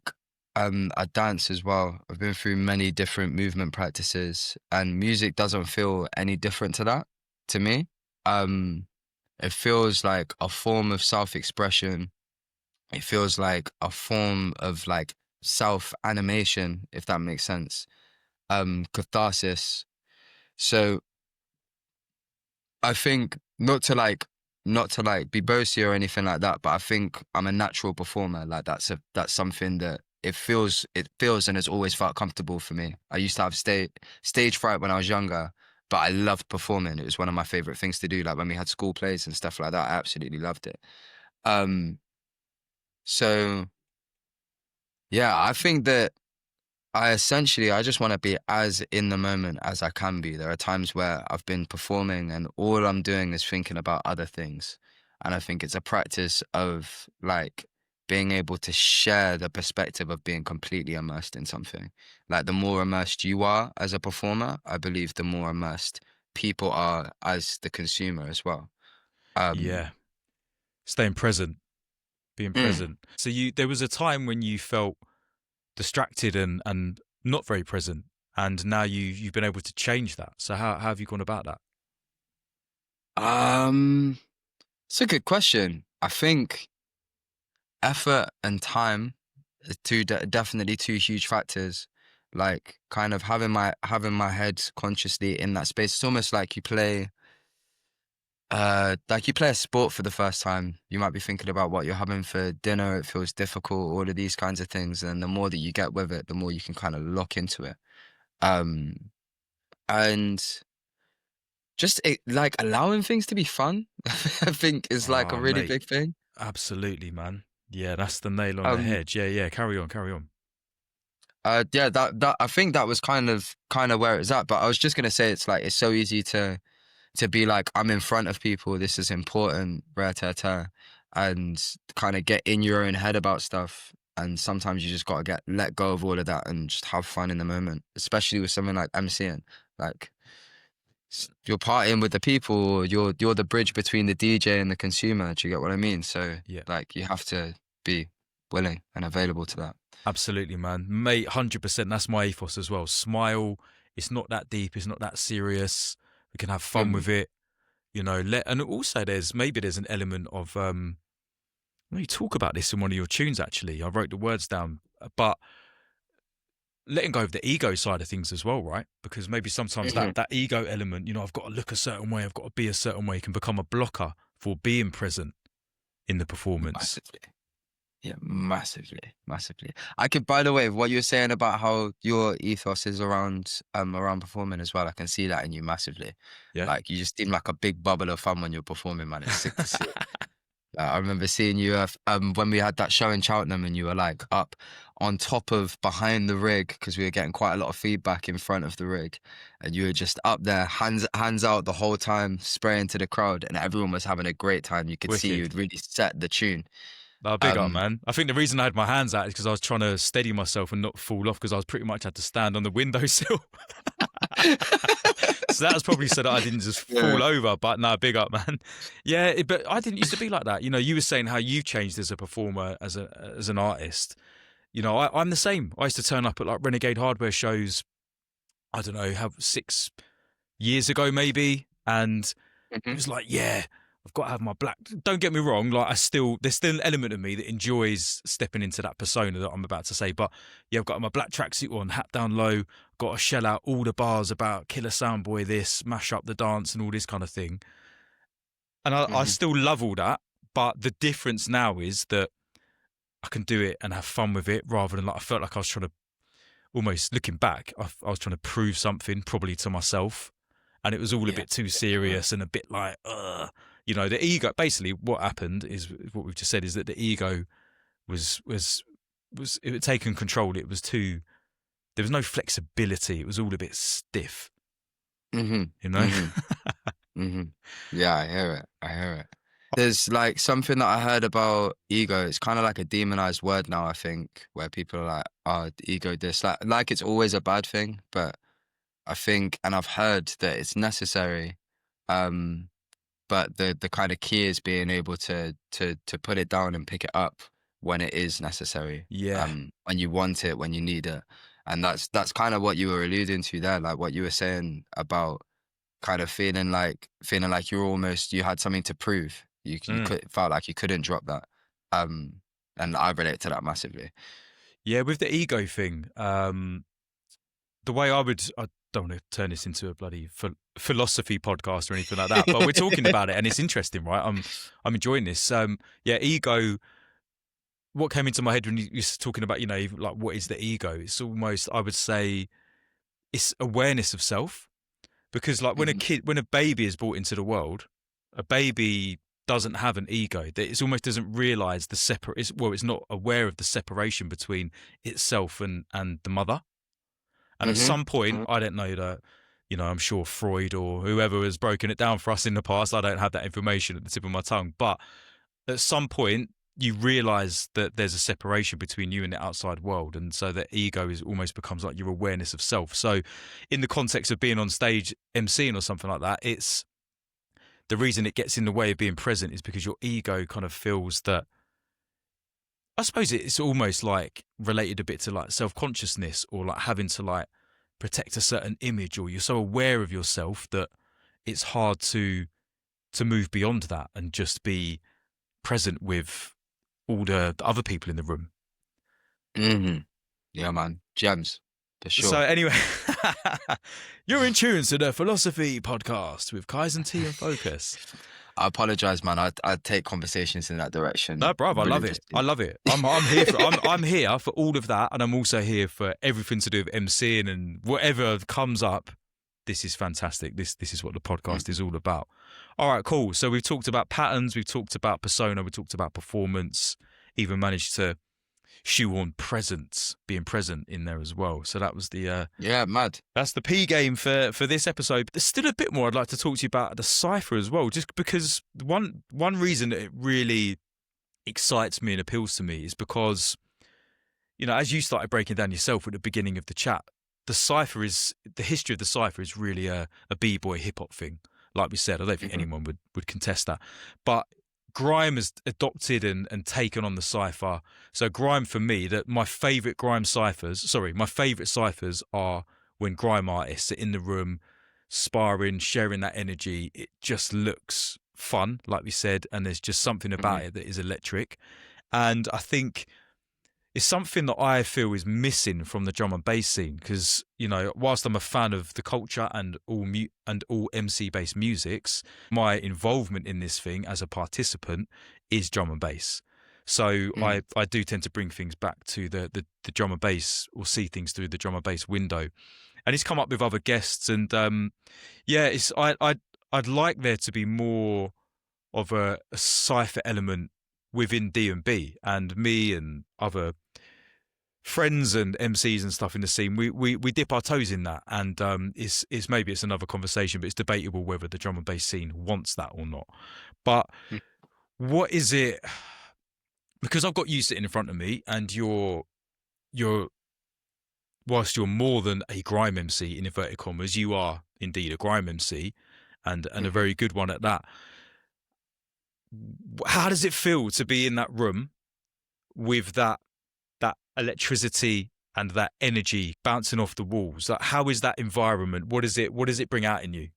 I dance as well. I've been through many different movement practices, and music doesn't feel any different to that to me. It feels like a form of self-expression. It feels like a form of like self-animation, if that makes sense. Catharsis. So I think not to like be bossy or anything like that, but I think I'm a natural performer. Like that's something that it feels and has always felt comfortable for me. I used to have stage fright when I was younger, but I loved performing. It was one of my favorite things to do. Like when we had school plays and stuff like that, I absolutely loved it. So yeah, I think that I just want to be as in the moment as I can be. There are times where I've been performing and all I'm doing is thinking about other things. And I think it's a practice of like being able to share the perspective of being completely immersed in something. Like the more immersed you are as a performer, I believe the more immersed people are as the consumer as well. Um, Yeah. Staying present, being mm, present. So there was a time when you felt distracted and not very present, and now you've been able to change that. So how have you gone about that? um, it's a good question. I think effort and time are definitely two huge factors. Like kind of having my head consciously in that space. It's almost like you play a sport for the first time. You might be thinking about what you're having for dinner. It feels difficult, all of these kinds of things. And the more that you get with it, the more you can kind of lock into it. Um, and just like allowing things to be fun, I think is like a Oh, really mate, big thing. absolutely, man. Yeah, that's the nail on the Um, head. Yeah. Carry on. yeah, that I think that was kind of where it's at. But I was just gonna say it's like it's so easy to be like I'm in front of people. This is important, rare ta and kind of get in your own head about stuff. And sometimes you just gotta let go of all of that and just have fun in the moment. Especially with something like MCing, like you're partying with the people. Or you're the bridge between the DJ and the consumer. Do you get what I mean? So Yeah, like you have to be willing and available to that. absolutely, man. Mate, 100%. That's my ethos as well. Smile. It's not that deep. It's not that serious. We can have fun Mm. with it. And also there's an element of you talk about this in one of your tunes actually. I wrote the words down, but letting go of the ego side of things as well, right? Because maybe sometimes Mhm. that ego element, I've got to look a certain way, I've got to be a certain way, can become a blocker for being present in the performance. Massively. Yeah, massively, massively. I could, by the way, what you were saying about how your ethos is around performing as well, I can see that in you massively. Yeah. Like you just seem like a big bubble of fun when you're performing, man. It's sick to see. I remember seeing you when we had that show in Cheltenham, and you were like up on top of behind the rig because we were getting quite a lot of feedback in front of the rig, and you were just up there, hands out the whole time, spraying to the crowd, and everyone was having a great time. You could see Wicked. you'd really set the tune. No, big up, Um, man. I think the reason I had my hands out is because I was trying to steady myself and not fall off, because I was pretty much had to stand on the windowsill. So that was probably so that I didn't just yeah. fall over. But no, big up, man. Yeah, but I didn't used to be like that. You were saying how you've changed as a performer, as an artist. I'm the same. I used to turn up at like Renegade Hardware shows, I don't know, 6 years ago maybe, and it Mhm. was like, yeah, I've got to have my black. Don't get me wrong, like there's still an element of me that enjoys stepping into that persona that I'm about to say. But yeah, I've got my black tracksuit on, hat down low, got to shell out all the bars about Killer Soundboy, this, mash up the dance, and all this kind of thing. And I Mhm. still love all that, but the difference now is that I can do it and have fun with it, rather than like I felt like I was trying to, almost looking back, I was trying to prove something, probably to myself, and it was all a Yeah. bit too serious and a bit like, the ego. Basically, what happened is what we've just said, is that the ego was it had taken control. It was too. There was no flexibility. It was all a bit stiff. Mhm. You know. Mhm. Mhm. Yeah, I hear it. I hear it. There's like something that I heard about ego. It's kind of like a demonized word now, I think, where people are like, "Oh, ego this," like it's always a bad thing. But I think, and I've heard that it's necessary. Um, but the kind of key is being able to put it down and pick it up when it is necessary. Yeah. When you want it, when you need it, and that's kind of what you were alluding to there, like what you were saying about kind of feeling like you had something to prove. Mm. Felt like you couldn't drop that. Um, and I relate to that massively. Yeah. With the ego thing, the way I don't want to turn this into a bloody philosophy podcast or anything like that, but we're talking about it and it's interesting, right? I'm enjoying this. Yeah, ego. What came into my head when you were talking about, like what is the ego? It's almost, I would say, it's awareness of self. Because like Mhm. when a baby is brought into the world, a baby doesn't have an ego. It almost doesn't realize it's not aware of the separation between itself and the mother. And at Mhm. some point, I don't know that, I'm sure Freud or whoever has broken it down for us in the past, I don't have that information at the tip of my tongue. But at some point, you realize that there's a separation between you and the outside world. And so the ego almost becomes like your awareness of self. So in the context of being on stage MCing or something like that, it's the reason it gets in the way of being present is because your ego kind of feels that, I suppose it's almost like related a bit to like self-consciousness, or like having to like protect a certain image, or you're so aware of yourself that it's hard to move beyond that and just be present with all the other people in the room. Mhm. Yeah, man. Gems for So sure. anyway, you're in tune to the Philosophy Podcast with Kaisan T and Focus. I apologize, man. I take conversations in that No, direction bruv, I love it. I religiously. love it. I'm here for all of that, and I'm also here for everything to do with MCing and whatever comes up. This is fantastic. This is what the podcast is all about. All right, cool. So we've talked about patterns, we've talked about persona, we talked about performance, even managed to shoehorn presence, being present in there as well. So that was Yeah, mad. that's the P game for this episode. But there's still a bit more I'd like to talk to you about the cipher as well, just because one reason that it really excites me and appeals to me is because, as you started breaking down yourself at the beginning of the chat, the history of the cipher is really a b-boy hip hop thing. Like we said, I don't think Mhm. anyone would contest that. But Grime has adopted and taken on the cipher. So Grime, for me, my favourite ciphers are when Grime artists are in the room, sparring, sharing that energy. It just looks fun, like we said, and there's just something about Mhm. it that is electric. And I think it's something that I feel is missing from the drum and bass scene because, you know, whilst I'm a fan of the culture and all MC based musics, my involvement in this thing as a participant is drum and bass. So I do tend to bring things back to the drum and bass, or see things through the drum and bass window. And it's come up with other guests, and yeah, it's I'd like there to be more of a cipher element within D&B, and me and other friends and MCs and stuff in the scene, we dip our toes in that, and it's maybe it's another conversation, but it's debatable whether the drum and bass scene wants that or not. But what is it? Because I've got you sitting in front of me, and you're whilst you're more than a grime MC in inverted commas, you are indeed a grime MC, and a very good one at that. How does it feel to be in that room with that electricity and that energy bouncing off the walls? Like, how is that environment? What does it bring out in you?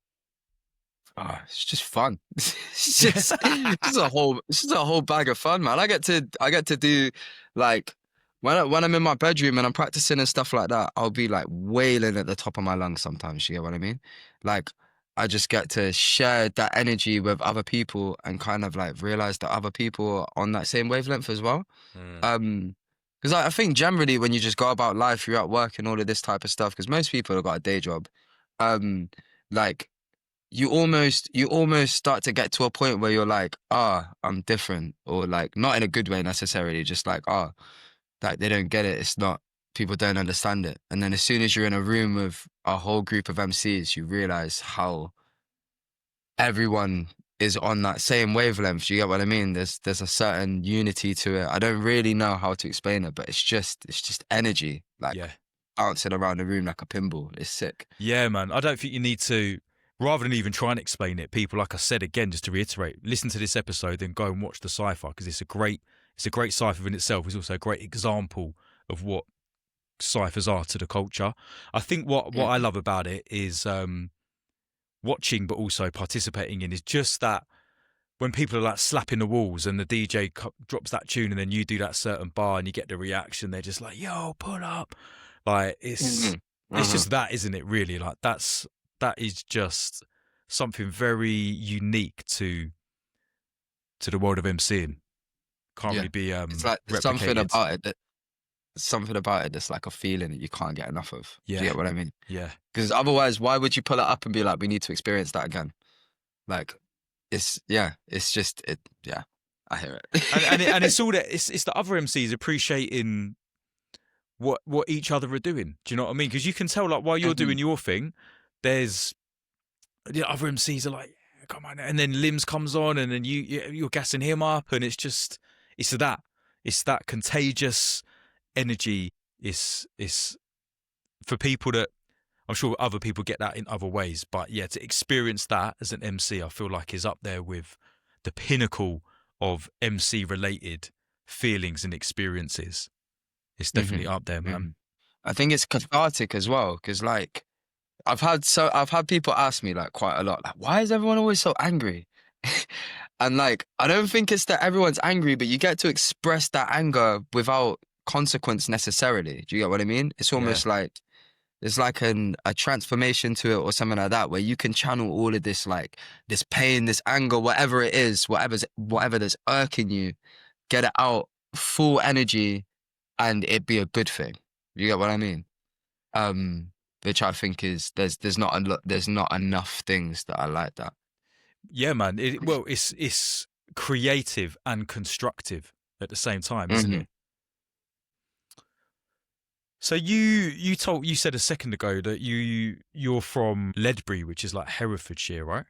It's just fun. It's just a whole bag of fun, man. I get to do, like, when I'm in my bedroom and I'm practicing and stuff like that, I'll be like wailing at the top of my lungs sometimes. You get what I mean? Like, I just get to share that energy with other people and kind of like realize that other people are on that same wavelength as well. Because I think generally when you just go about life, you're at work and all of this type of stuff, because most people have got a day job. Like, you almost start to get to a point where you're like, I'm different, or like not in a good way necessarily, just like, like they don't get it. It's not, people don't understand it. And then as soon as you're in a room with a whole group of MCs, you realize how everyone is on that same wavelength. You get what I mean? There's a certain unity to it. I don't really know how to explain it, but it's just energy, like bouncing around the room like a pinball. It's sick. Yeah, man. I don't think you need to, rather than even try and explain it, people, like I said again, just to reiterate, listen to this episode, then go and watch the cypher, because it's a great cypher in itself. It's also a great example of what ciphers are to the culture. I think what I love about it is watching, but also participating in, is just that when people are like slapping the walls and the DJ drops that tune and then you do that certain bar and you get the reaction, they're just like, yo, pull up. Like, it's just that, isn't it, really? Like, that is just something very unique to the world of MCing. Can't really be it's like something about it that's like a feeling that you can't get enough of. Do you get what I mean? Yeah. Because otherwise, why would you pull it up and be like, we need to experience that again? Like, it's just it. Yeah, I hear it. and it's all that, it's the other MCs appreciating what each other are doing. Do you know what I mean? Because you can tell, like, while you're doing your thing, there's the other MCs are like, yeah, come on, and then Limbs comes on, and then you're gassing him up, and it's that contagious energy. Is for people that, I'm sure other people get that in other ways, but yeah, to experience that as an MC, I feel like is up there with the pinnacle of MC related feelings and experiences. It's definitely up there, man. I think it's cathartic as well, because like I've had people ask me like quite a lot, like, why is everyone always so angry? And like, I don't think it's that everyone's angry, but you get to express that anger without consequence necessarily. Do you get what I mean? It's almost like there's like a transformation to it or something like that, where you can channel all of this, like this pain, this anger, whatever it is, whatever that's irking you, get it out, full energy, and it be a good thing. You get what I mean? Which I think is there's not enough things that are like that. Yeah, man. It's creative and constructive at the same time, isn't it? So you said a second ago that you're from Ledbury, which is like Herefordshire, right?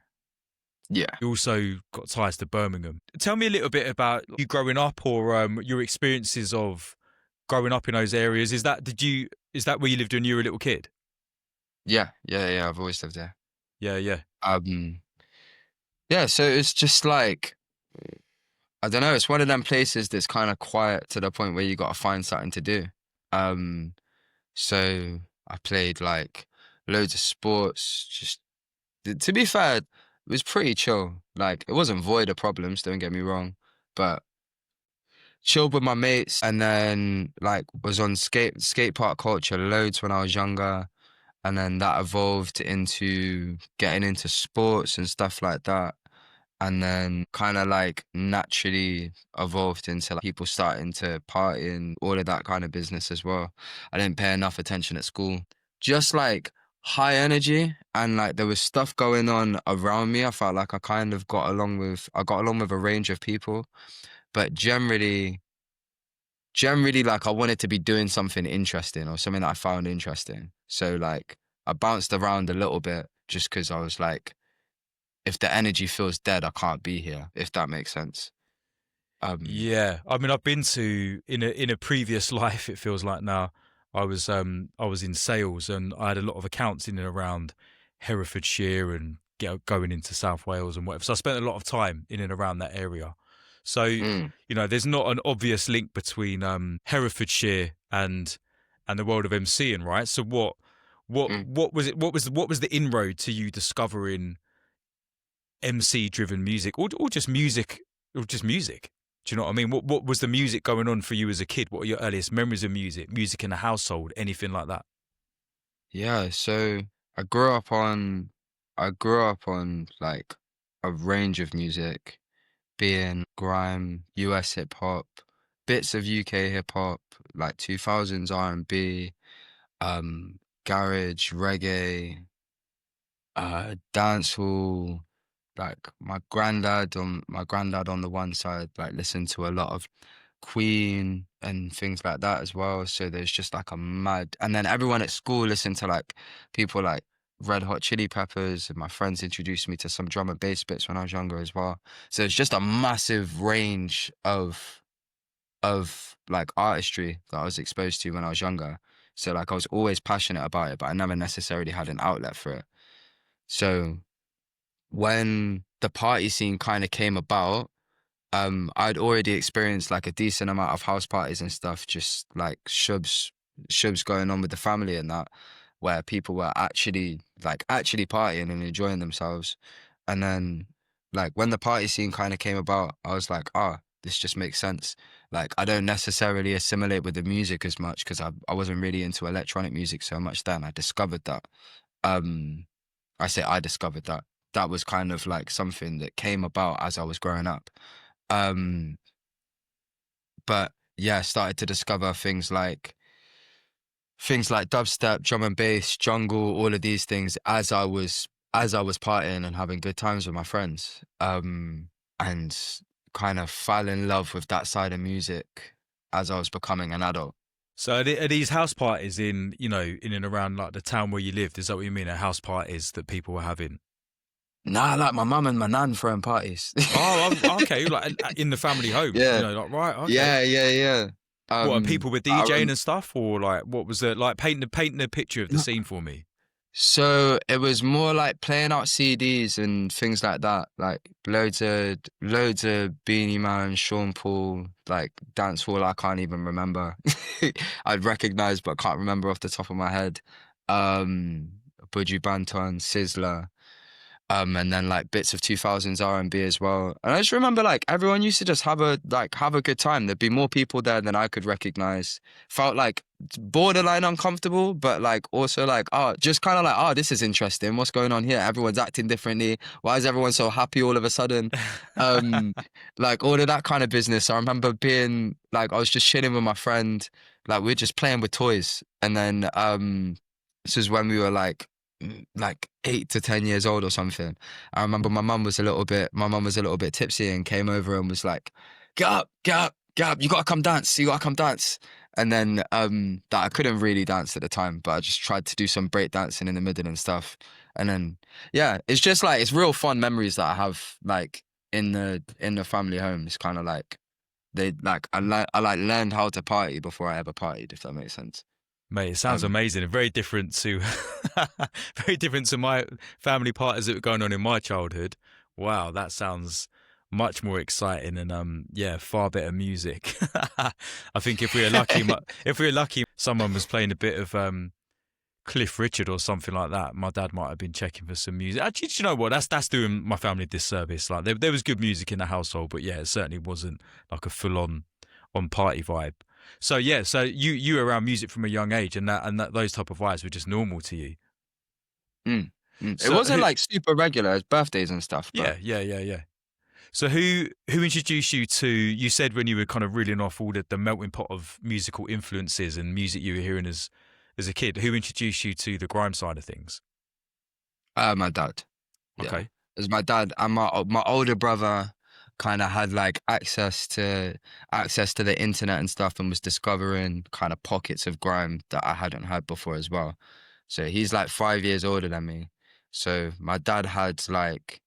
Yeah. You also got ties to Birmingham. Tell me a little bit about you growing up, or your experiences of growing up in those areas. Is that where you lived when you were a little kid? Yeah. I've always lived there. Yeah. Yeah, so it's just like, I don't know, it's one of them places that's kind of quiet to the point where you got to find something to do. So I played like loads of sports. Just, to be fair, it was pretty chill. Like, it wasn't void of problems, don't get me wrong, but chilled with my mates, and then like was on skate park culture loads when I was younger, and then that evolved into getting into sports and stuff like that. And then kind of like naturally evolved into like people starting to party and all of that kind of business as well. I didn't pay enough attention at school. Just like high energy, and like there was stuff going on around me. I felt like I got along with a range of people, but generally like I wanted to be doing something interesting or something that I found interesting. So like I bounced around a little bit just because I was like, if the energy feels dead, I can't be here, if that makes sense. Um, Yeah, I mean, I've been to in a previous life. It feels like now I was in sales and I had a lot of accounts in and around Herefordshire and going into South Wales and whatever. So I spent a lot of time in and around that area. So mm, there's not an obvious link between Herefordshire and the world of MCing, right? So mm. what was it? What was the inroad to you discovering MC driven music or just music or just music? Do you know what I mean? What was the music going on for you as a kid? What are your earliest memories of music? Music in the household, anything like that? Yeah, so I grew up on I grew up on like a range of music, being grime, US hip hop, bits of UK hip hop, like 2000s R&B, garage, reggae, dancehall. Like my granddad on the one side, like listened to a lot of Queen and things like that as well. So there's just like a mad, and then everyone at school listened to like people like Red Hot Chili Peppers, and my friends introduced me to some drum and bass bits when I was younger as well. So it's just a massive range of like artistry that I was exposed to when I was younger. So like I was always passionate about it, but I never necessarily had an outlet for it. So when the party scene kind of came about, I'd already experienced like a decent amount of house parties and stuff, just like shubs going on with the family and that, where people were actually partying and enjoying themselves. And then like when the party scene kind of came about, I was like, this just makes sense. Like I don't necessarily assimilate with the music as much because I wasn't really into electronic music so much then. I discovered that. Um, I discovered that. That was kind of like something that came about as I was growing up. Um, but yeah, started to discover things like dubstep, drum and bass, jungle, all of these things as I was partying and having good times with my friends. And kind of fell in love with that side of music as I was becoming an adult. So are these house parties in and around like the town where you lived? Is that what you mean? Are house parties that people were having? Nah, like my mum and my nan throwing parties. Oh, okay, like in the family home, Yeah, like right, okay. yeah. What are people with I DJing and stuff, or like what was it like? Painting a picture of the scene for me. So it was more like playing out CDs and things like that, like loads of Beanie Man, Sean Paul, like dancehall I can't even remember. I'd recognize but can't remember off the top of my head. Um, Buju Banton, Sizzler. And then like bits of 2000s R&B as well. And I just remember like everyone used to just have a good time. There'd be more people there than I could recognize. Felt like borderline uncomfortable, but like also like, just kind of like, this is interesting. What's going on here? Everyone's acting differently. Why is everyone so happy all of a sudden? Um, like all of that kind of business. I remember being like, I was just chilling with my friend, like we are just playing with toys. And then this is when we were like 8 to 10 years old or something. I remember my mum was a little bit tipsy and came over and was like, get up, you gotta come dance, And then that I couldn't really dance at the time, but I just tried to do some break dancing in the middle and stuff. And then yeah, it's just like it's real fun memories that I have like in the family home. It's kind of like I learned how to party before I ever partied, if that makes sense. Mate, it sounds Um, amazing and very different to very different to my family parties that were going on in my childhood. Wow, that sounds much more exciting and yeah, far better music. I think if we were lucky, someone was playing a bit of Cliff Richard or something like that. My dad might have been checking for some music. Actually, do you know what? That's doing my family a disservice. Like there was good music in the household, but yeah, it certainly wasn't like a full on on party vibe. So yeah, so you were around music from a young age, and that those type of vibes were just normal to you. Mm, mm. It So wasn't like super regular as birthdays and stuff, but yeah. So who introduced you to? You said when you were kind of reeling off all the melting pot of musical influences and music you were hearing as a kid. Who introduced you to the grime side of things? my dad. Yeah, Okay. it was my dad and my older brother kind of had like access to the internet and stuff and was discovering kind of pockets of grime that I hadn't heard before as well. So he's like 5 years older than me. So my dad had like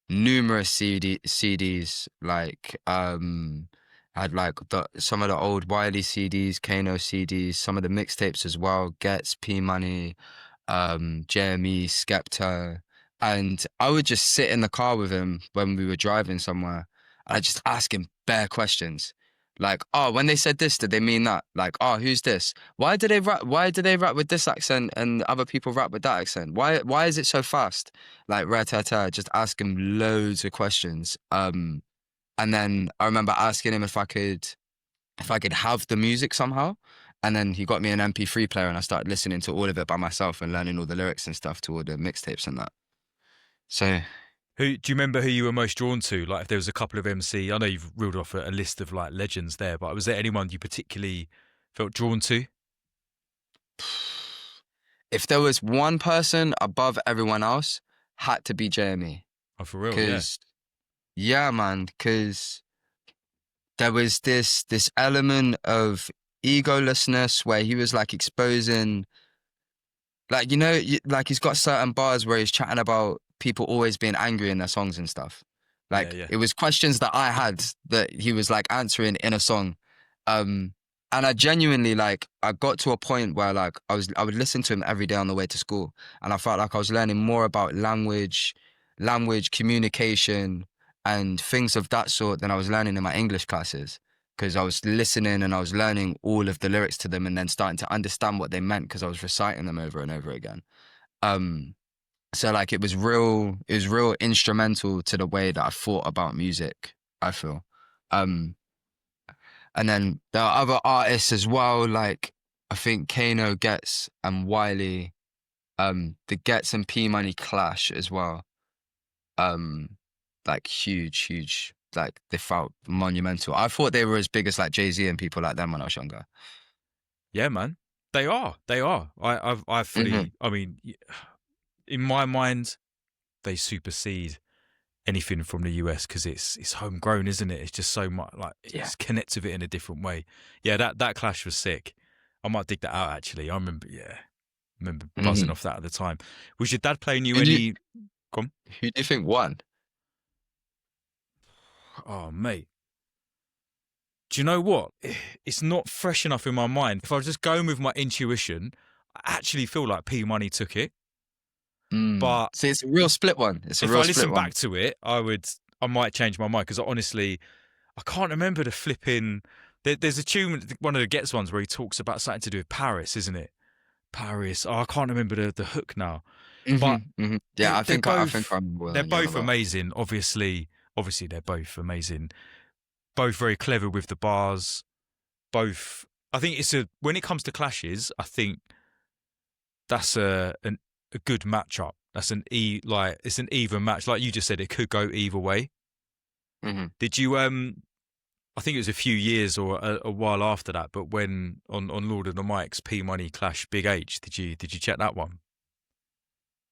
numerous CDs, like had like some of the old Wiley CDs, Kano CDs, some of the mixtapes as well, Gets, P Money, JME, Skepta. And I would just sit in the car with him when we were driving somewhere. And I just ask him bare questions. Like, oh, when they said this, did they mean that? Like, oh, who's this? Why do they rap? Why do they rap with this accent and other people rap with that accent? Why is it so fast? Like, rat-ta-ta, just ask him loads of questions. And then I remember asking him if I could have the music somehow. And then he got me an MP3 player and I started listening to all of it by myself and learning all the lyrics and stuff to all the mixtapes and that. So Who do you remember who you were most drawn to? Like if there was a couple of MC, I know you've reeled off a list of like legends there, but was there anyone you particularly felt drawn to? if there was one person above everyone else, had to be JME. Oh, for real? Yeah. Cause yeah, man, cause there was this element of egolessness where he was like exposing, like, you know, like he's got certain bars where he's chatting about people always being angry in their songs and stuff. Like Yeah. it was questions that I had that he was like answering in a song. And I genuinely like, I got to a point where like I would listen to him every day on the way to school. And I felt like I was learning more about language, communication and things of that sort than I was learning in my English classes. Because I was listening and I was learning all of the lyrics to them and then starting to understand what they meant because I was reciting them over and over again. So like it was real instrumental to the way that I thought about music, I feel. And then there are other artists as well, like I think Kano, Gets and Wiley, the Gets and P Money clash as well. Like huge, like they felt monumental. I thought they were as big as like Jay-Z and people like them when I was younger. Yeah, man. They are. I Mhm. fully, I mean, in my mind, they supersede anything from the US because it's homegrown, isn't it? It's just so much like Yeah. it's connects with it in a different way. Yeah, that clash was sick. I might dig that out actually. I remember buzzing Mhm. off that at the time. Was your dad playing you Who do you, any? Go on. who do you think won? Oh, mate. Do you know what? It's not fresh enough in my mind. If I was just going with my intuition, I actually feel like P Money took it. But See, it's a real split one. It's a if real I split listen one. back to it, I might change my mind because honestly, I can't remember the flipping. There's a tune, one of the Gets ones, where he talks about something to do with Paris, isn't it? Paris. Oh, I can't remember the hook now. But Yeah, they're I think I both remember what they're you're on both about. amazing. Obviously, they're both amazing. Both very clever with the bars. Both. I think when it comes to clashes, I think that's a good matchup. That's it's an even match. Like you just said, it could go either way. hmm Did you I think it was a few years or a while after that, but when on Lord of the Mics, P Money clash Big H, did you check that one?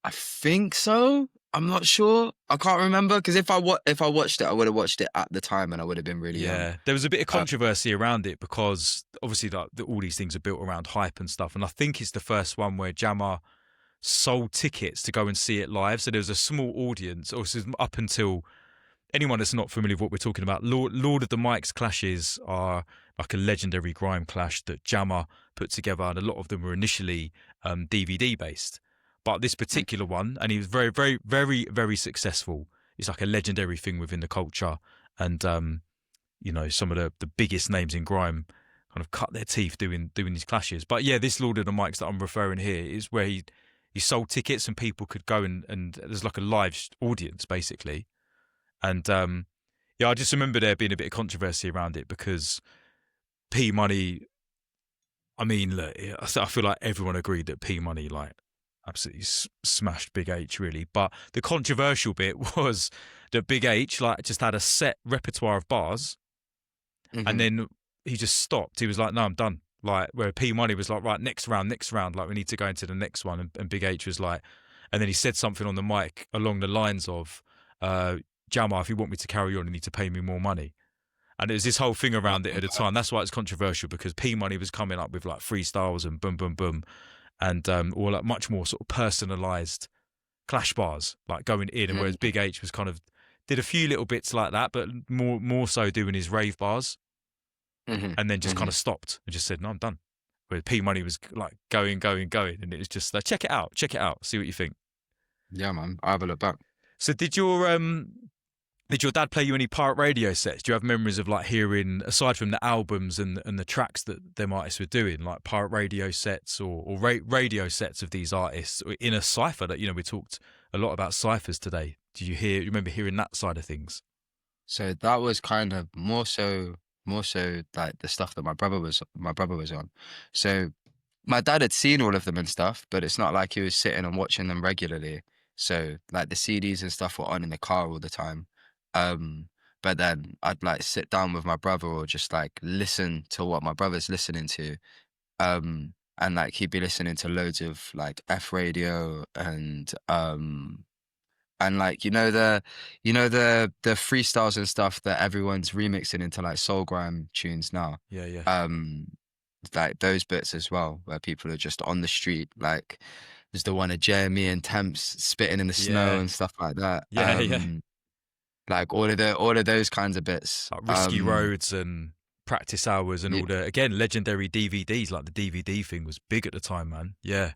I think so. I'm not sure. I can't remember because if I watched it, I would have watched it at the time and I would have been really young. Yeah, there was a bit of Uh, controversy around it because obviously like, all these things are built around hype and stuff, and I think it's the first one where Jammer sold tickets to go and see it live, so there was a small audience, or up until anyone that's not familiar with what we're talking about, Lord of the Mics clashes are like a legendary grime clash that Jammer put together, and a lot of them were initially DVD based. But this particular one, and he was very, very, very, very successful. It's like a legendary thing within the culture, and some of the biggest names in grime kind of cut their teeth doing these clashes. But yeah, this Lord of the Mics that I'm referring here is where he sold tickets and people could go and there's like a live audience basically. And I just remember there being a bit of controversy around it because P Money. I mean, look, I feel like everyone agreed that P Money like absolutely smashed Big H really. But the controversial bit was that Big H like just had a set repertoire of bars, and then he just stopped. He was like, "No, I'm done." Like where P Money was like, "Right, next round, like we need to go into the next one," and Big H was like, and then he said something on the mic along the lines of, "Jamar, if you want me to carry on, you need to pay me more money." And it was this whole thing around it at the time. That's why it's controversial, because P Money was coming up with like freestyles and boom, boom, boom, and all like much more sort of personalised clash bars, like going in. And whereas Big H was kind of did a few little bits like that, but more so doing his rave bars, and then just kind of stopped and just said, "No, I'm done." Where P Money was like going, and it was just like, check it out, see what you think. Yeah, man, I have a look back. So did your dad play you any pirate radio sets? Do you have memories of like hearing, aside from the albums and the tracks that them artists were doing, like pirate radio sets or radio sets of these artists in a cypher? That, you know, we talked a lot about cyphers today. Do you remember hearing that side of things? So that was kind of more so like the stuff that my brother was on. So my dad had seen all of them and stuff, but it's not like he was sitting and watching them regularly. So like the CDs and stuff were on in the car all the time. But then I'd like sit down with my brother or just like listen to what my brother's listening to. And like he'd be listening to loads of like F radio and like the freestyles and stuff that everyone's remixing into like soul grime tunes now. Yeah. Like those bits as well, where people are just on the street, like there's the one of Jeremy and Temps spitting in the snow and stuff like that. Yeah. Like all of those kinds of bits. Like Risky Roads and Practice Hours and all the, again, legendary DVDs. Like the DVD thing was big at the time, man. Yeah.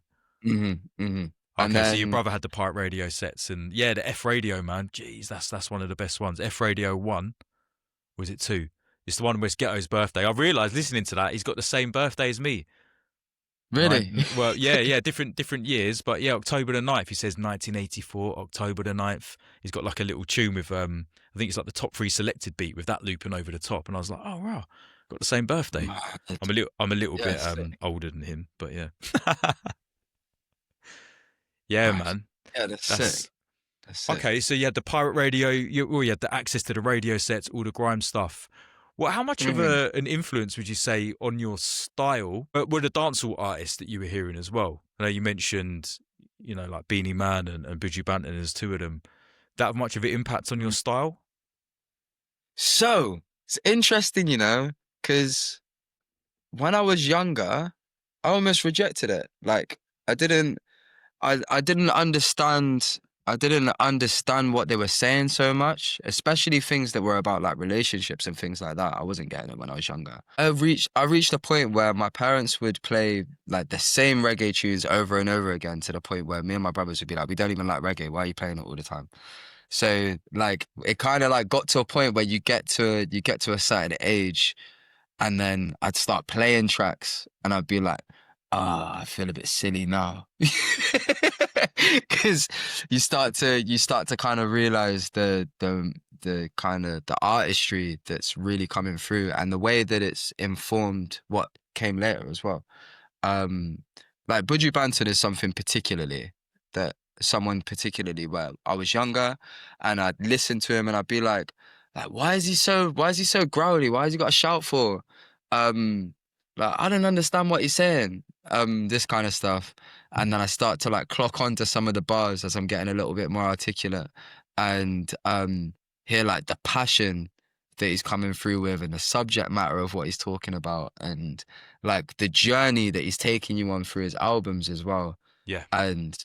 Okay, so your brother had the pirate radio sets, and yeah, the F radio, man. Jeez, that's one of the best ones. F radio 1, was it 2? It's the one where it's Ghetto's birthday. I realised listening to that, he's got the same birthday as me. Really? Well, yeah, different years, but yeah, October the 9th. He says 1984, October the 9th. He's got like a little tune with, I think it's like the top 3 selected beat with that looping over the top, and I was like, oh wow, got the same birthday. I'm a little bit older than him, but yeah. Yeah, man. Yeah, that's sick. Okay, so you had the pirate radio, you had the access to the radio sets, all the grime stuff. Well, how much of an influence would you say on your style were the dancehall artists that you were hearing as well? I know you mentioned, like Beanie Man and Buju Banton as 2 of them. That have much of an impact on your style? So, it's interesting, because when I was younger, I almost rejected it. Like, I didn't understand what they were saying so much, especially things that were about like relationships and things like that. I wasn't getting it when I was younger. I reached a point where my parents would play like the same reggae tunes over and over again, to the point where me and my brothers would be like, "We don't even like reggae. Why are you playing it all the time?" So like it kind of like got to a point where you get to a certain age, and then I'd start playing tracks and I'd be like, I feel a bit silly now. Because you start to kind of realize the kind of the artistry that's really coming through, and the way that it's informed what came later as well. Like Buju Banton is someone particularly where I was younger and I'd listen to him and I'd be like, why is he so growly? Why has he got a shout for? Like, I don't understand what he's saying. This kind of stuff. And then I start to like clock onto some of the bars as I'm getting a little bit more articulate, and hear like the passion that he's coming through with and the subject matter of what he's talking about, and like the journey that he's taking you on through his albums as well. Yeah. And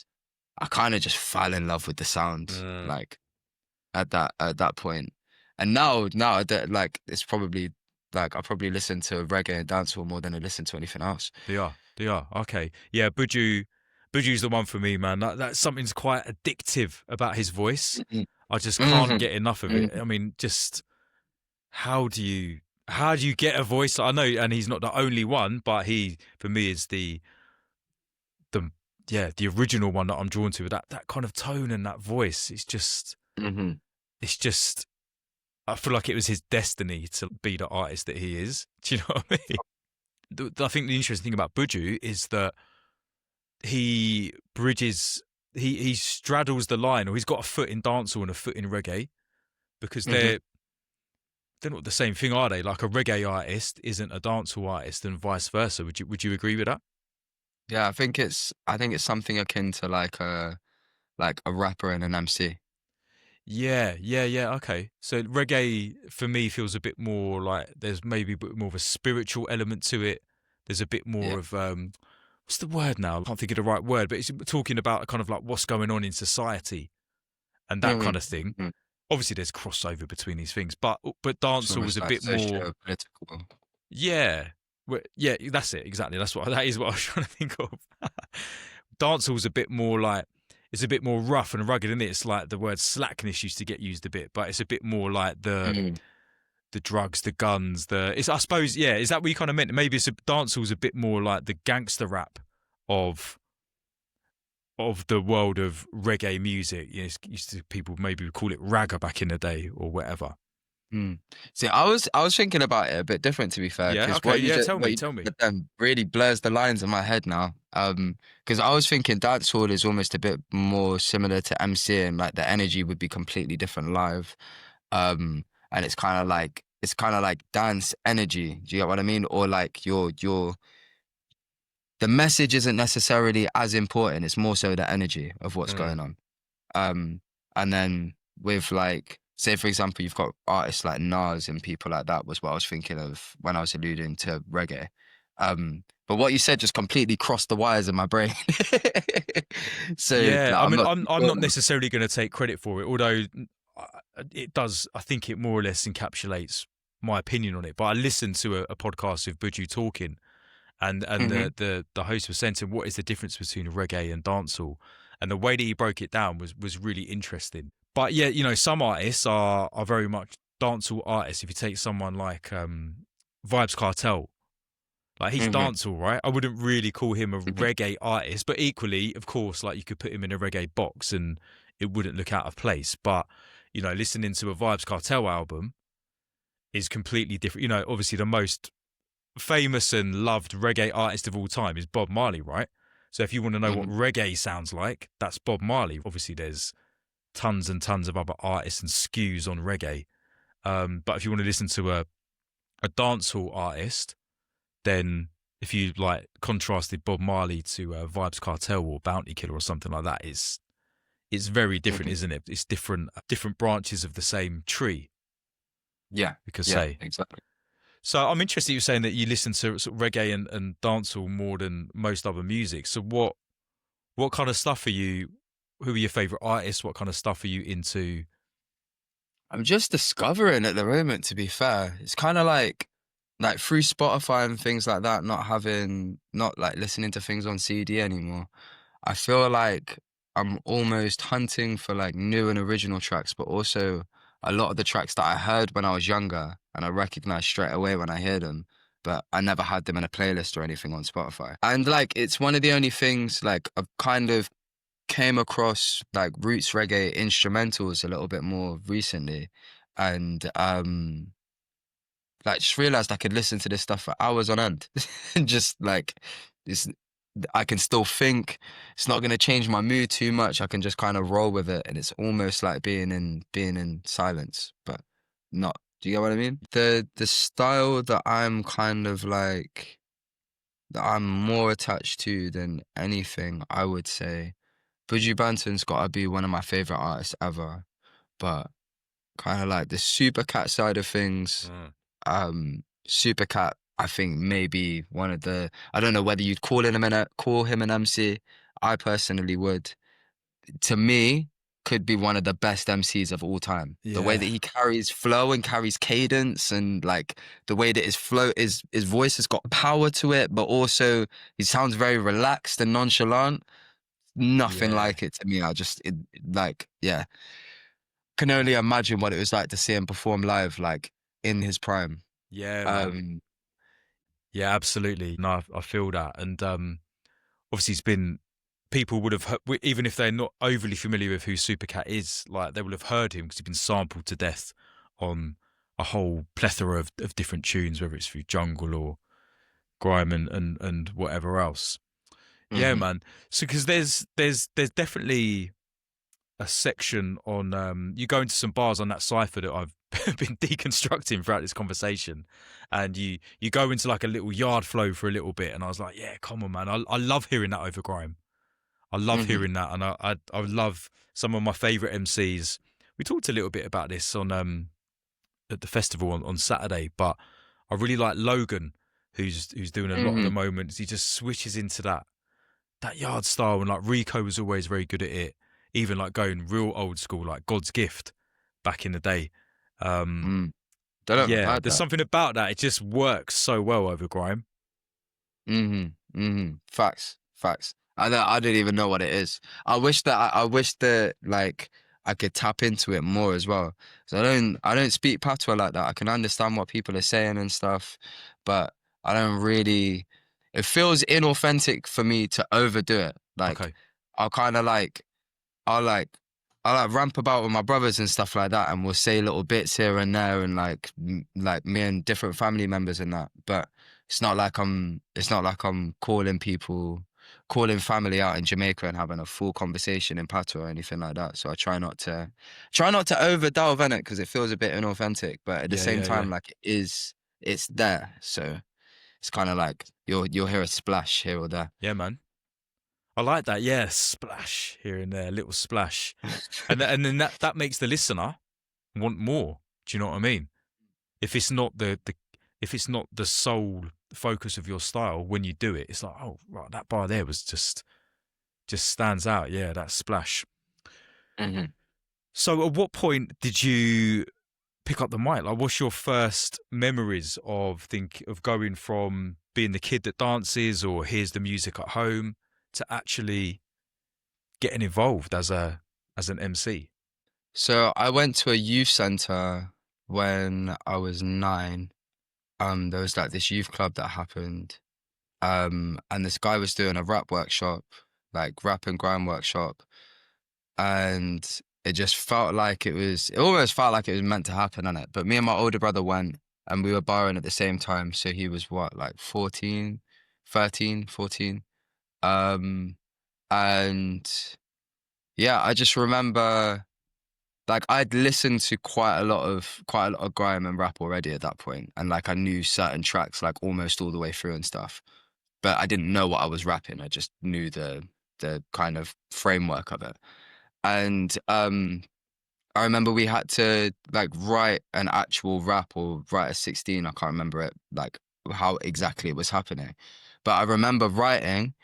I kind of just fell in love with the sound, like at that point. And now like it's probably like I probably listen to reggae and dancehall more than I listen to anything else. They are. Okay. Yeah, Buju's the one for me, man. That something's quite addictive about his voice. I just can't get enough of it. I mean, just how do you get a voice? I know, and he's not the only one, but he, for me, is the original one that I'm drawn to. That kind of tone and that voice. It's just, I feel like it was his destiny to be the artist that he is. Do you know what I mean? I think the interesting thing about Buju is that he bridges, he straddles the line, or he's got a foot in dancehall and a foot in reggae, because Hmm. they're not the same thing, are they? Like a reggae artist isn't a dancehall artist, and vice versa. Would you agree with that? Yeah, I think it's something akin to like a rapper and an MC. Yeah, yeah, yeah. Okay, so reggae for me feels a bit more like there's maybe a bit more of a spiritual element to it. There's a bit Yeah. more of what's the word now? I can't think of the right word, but it's talking about kind of like what's going on in society and that kind Hmm. of thing. Hmm. Obviously, there's crossover between these things, but It's dancehall was almost a like bit more. socio-political. Yeah, yeah, that's it exactly. That is what I was trying to think of. Dancehall's a bit more like it's a bit more rough and rugged, isn't it? It's like the word slackness used to get used a bit, but it's a bit more like Mm. the drugs, the guns, the. It's I suppose yeah. Is that what you kind of meant? Maybe dancehall's a bit more like the gangster rap of the world of reggae music. You know, used to people maybe would call it ragga back in the day or whatever. Mm. See, I was thinking about it a bit different, to be fair, Yeah. because Okay. what you Yeah. just Tell what me. you Tell just me. said then really blurs the lines in my head now. Because I was thinking dancehall is almost a bit more similar to MCing, like the energy would be completely different live. And it's kind of like dance energy. Do you get what I mean? Or like your the message isn't necessarily as important. It's more so the energy of what's Mm. going on. Um, and then with like, say for example, you've got artists like Nas and people like that was what I was thinking of when I was alluding to reggae. But what you said just completely crossed the wires in my brain. So Yeah, like, I I'm mean, not I'm too I'm sure not now. necessarily going to take credit for it, although it does. I think it more or less encapsulates my opinion on it. But I listened to a podcast of Buju talking, and Hmm. the host was saying to him, "What is the difference between reggae and dancehall?" And the way that he broke it down was really interesting. But yeah, you know, some artists are very much dancehall artists. If you take someone like Vibes Cartel, like he's Hmm. dancehall, right? I wouldn't really call him a Hmm. reggae artist, but equally, of course, like you could put him in a reggae box and it wouldn't look out of place. But you know, listening to a Vibes Cartel album is completely different. You know, obviously the most famous and loved reggae artist of all time is Bob Marley, right? So if you want to know what Hmm. reggae sounds like, that's Bob Marley. Obviously, there's tons and tons of other artists and skews on reggae. But if you want to listen to a dancehall artist, then if you like contrasted Bob Marley to Vibes Cartel or Bounty Killer or something like that, it's very different, Hmm. isn't it? It's different branches of the same tree, Yeah, you could yeah, say. exactly. So I'm interested. You're saying that you listen to sort of reggae and dancehall more than most other music. So what kind of stuff are you? Who are your favorite artists? What kind of stuff are you into? I'm just discovering at the moment, to be fair. It's kind of like through Spotify and things like that, not like listening to things on CD anymore. I feel like I'm almost hunting for like new and original tracks, but also a lot of the tracks that I heard when I was younger and I recognize straight away when I hear them, but I never had them in a playlist or anything on Spotify. And like it's one of the only things like I've kind of came across like roots reggae instrumentals a little bit more recently, and like just realized I could listen to this stuff for hours on end and just like this I can still think. It's not going to change my mood too much. I can just kind of roll with it, and it's almost like being in silence, but not. Do you get what I mean? The style that I'm kind of like that I'm more attached to than anything, I would say Buju Banton's got to be one of my favorite artists ever, but kind of like the Super Cat side of things. Mm. Super Cat, I think maybe one of the. I don't know whether you'd call him an MC. I personally would. To me, could be one of the best MCs of all time. The way that Yeah, he carries flow and carries cadence, and like the way that his voice has got power to it, but also he sounds very relaxed and nonchalant. Nothing yeah, like it to me. Like, yeah, can only imagine what it was like to see him perform live, like in his prime. yeah, man. Um, Yeah, absolutely. No, I feel that, and obviously, it's been people would have even if they're not overly familiar with who Supercat is, like they will have heard him because he's been sampled to death on a whole plethora of different tunes, whether it's through jungle or grime and whatever else. Yeah, Mm-hmm. man. So because there's definitely a section on you go into some bars on that cipher that I've been deconstructing throughout this conversation, and you go into like a little yard flow for a little bit, and I was like, yeah, come on, man, I love hearing that over grime. I love Mm-hmm. hearing that, and I love some of my favorite MCs. We talked a little bit about this on at the festival on Saturday, but I really like Logan, who's doing a lot at the Mm-hmm. moment. He just switches into that yard style, and like Rico was always very good at it, even like going real old school, like God's Gift back in the day. Um, Mm. Don't know if I've yeah, heard there's that. something about that. It just works so well over grime. Mm-hmm. Mm-hmm. Facts. Facts. I didn't even know what it is. I wish that like I could tap into it more as well. So I don't speak patois like that. I can understand what people are saying and stuff, but I don't really. It feels inauthentic for me to overdo it. Like Okay. I kind of like I like I like ramp about with my brothers and stuff like that, and we'll say little bits here and there, and like me and different family members and that. But it's not like I'm calling family out in Jamaica and having a full conversation in patois or anything like that. So I try not to over delve in it because it feels a bit inauthentic. But at the Yeah, same yeah, yeah, time, like it's there. So it's kind of like you'll hear a splash here or there. yeah, man. I like that. Yeah, splash here and there, little splash, and then that makes the listener want more. Do you know what I mean? If it's not the if it's not the sole focus of your style when you do it, it's like, oh right, that bar there was just stands out. Yeah, that splash. Hmm. So at what point did you pick up the mic? Like, what's your first memories of going from being the kid that dances or hears the music at home to actually getting involved as an MC? So I went to a youth center when I was 9. There was like this youth club that happened. And this guy was doing a rap workshop, like rap and grime workshop, and it just felt like it almost felt like it was meant to happen, innit? But me and my older brother went, and we were barring at the same time. So he was what, like 14, 13, 14. Um, and yeah, I just remember. Like I'd listened to quite a lot of grime and rap already at that point, and like I knew certain tracks like almost all the way through and stuff. But I didn't know what I was rapping. I just knew the kind of framework of it. And I remember we had to like write an actual rap or write a 16. I can't remember it like how exactly it was happening. But I remember writing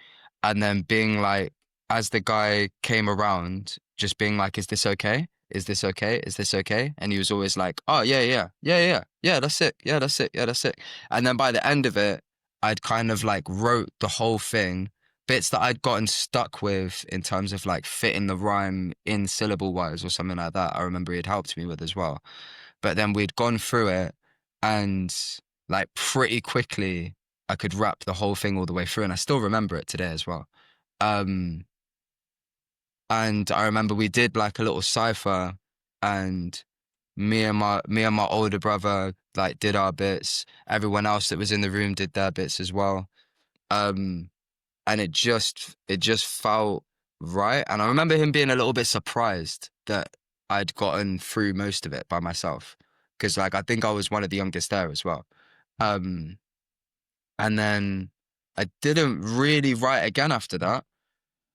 and then being like, as the guy came around, just being like, "Is this okay? Is this okay? Is this okay?" And he was always like, "Oh yeah, yeah, yeah, yeah, yeah. That's it. Yeah, that's it. Yeah, that's it." And then by the end of it, I'd kind of like wrote the whole thing, bits that I'd gotten stuck with in terms of like fitting the rhyme in syllable wise or something like that. I remember he'd helped me with as well. But then we'd gone through it, and like pretty quickly, I could rap the whole thing all the way through, and I still remember it today as well. Um, and I remember we did like a little cipher, and me and my older brother like did our bits. Everyone else that was in the room did their bits as well. Um, and it just felt right. And I remember him being a little bit surprised that I'd gotten through most of it by myself, because like I think I was one of the youngest there as well. Um, and then I didn't really write again after that.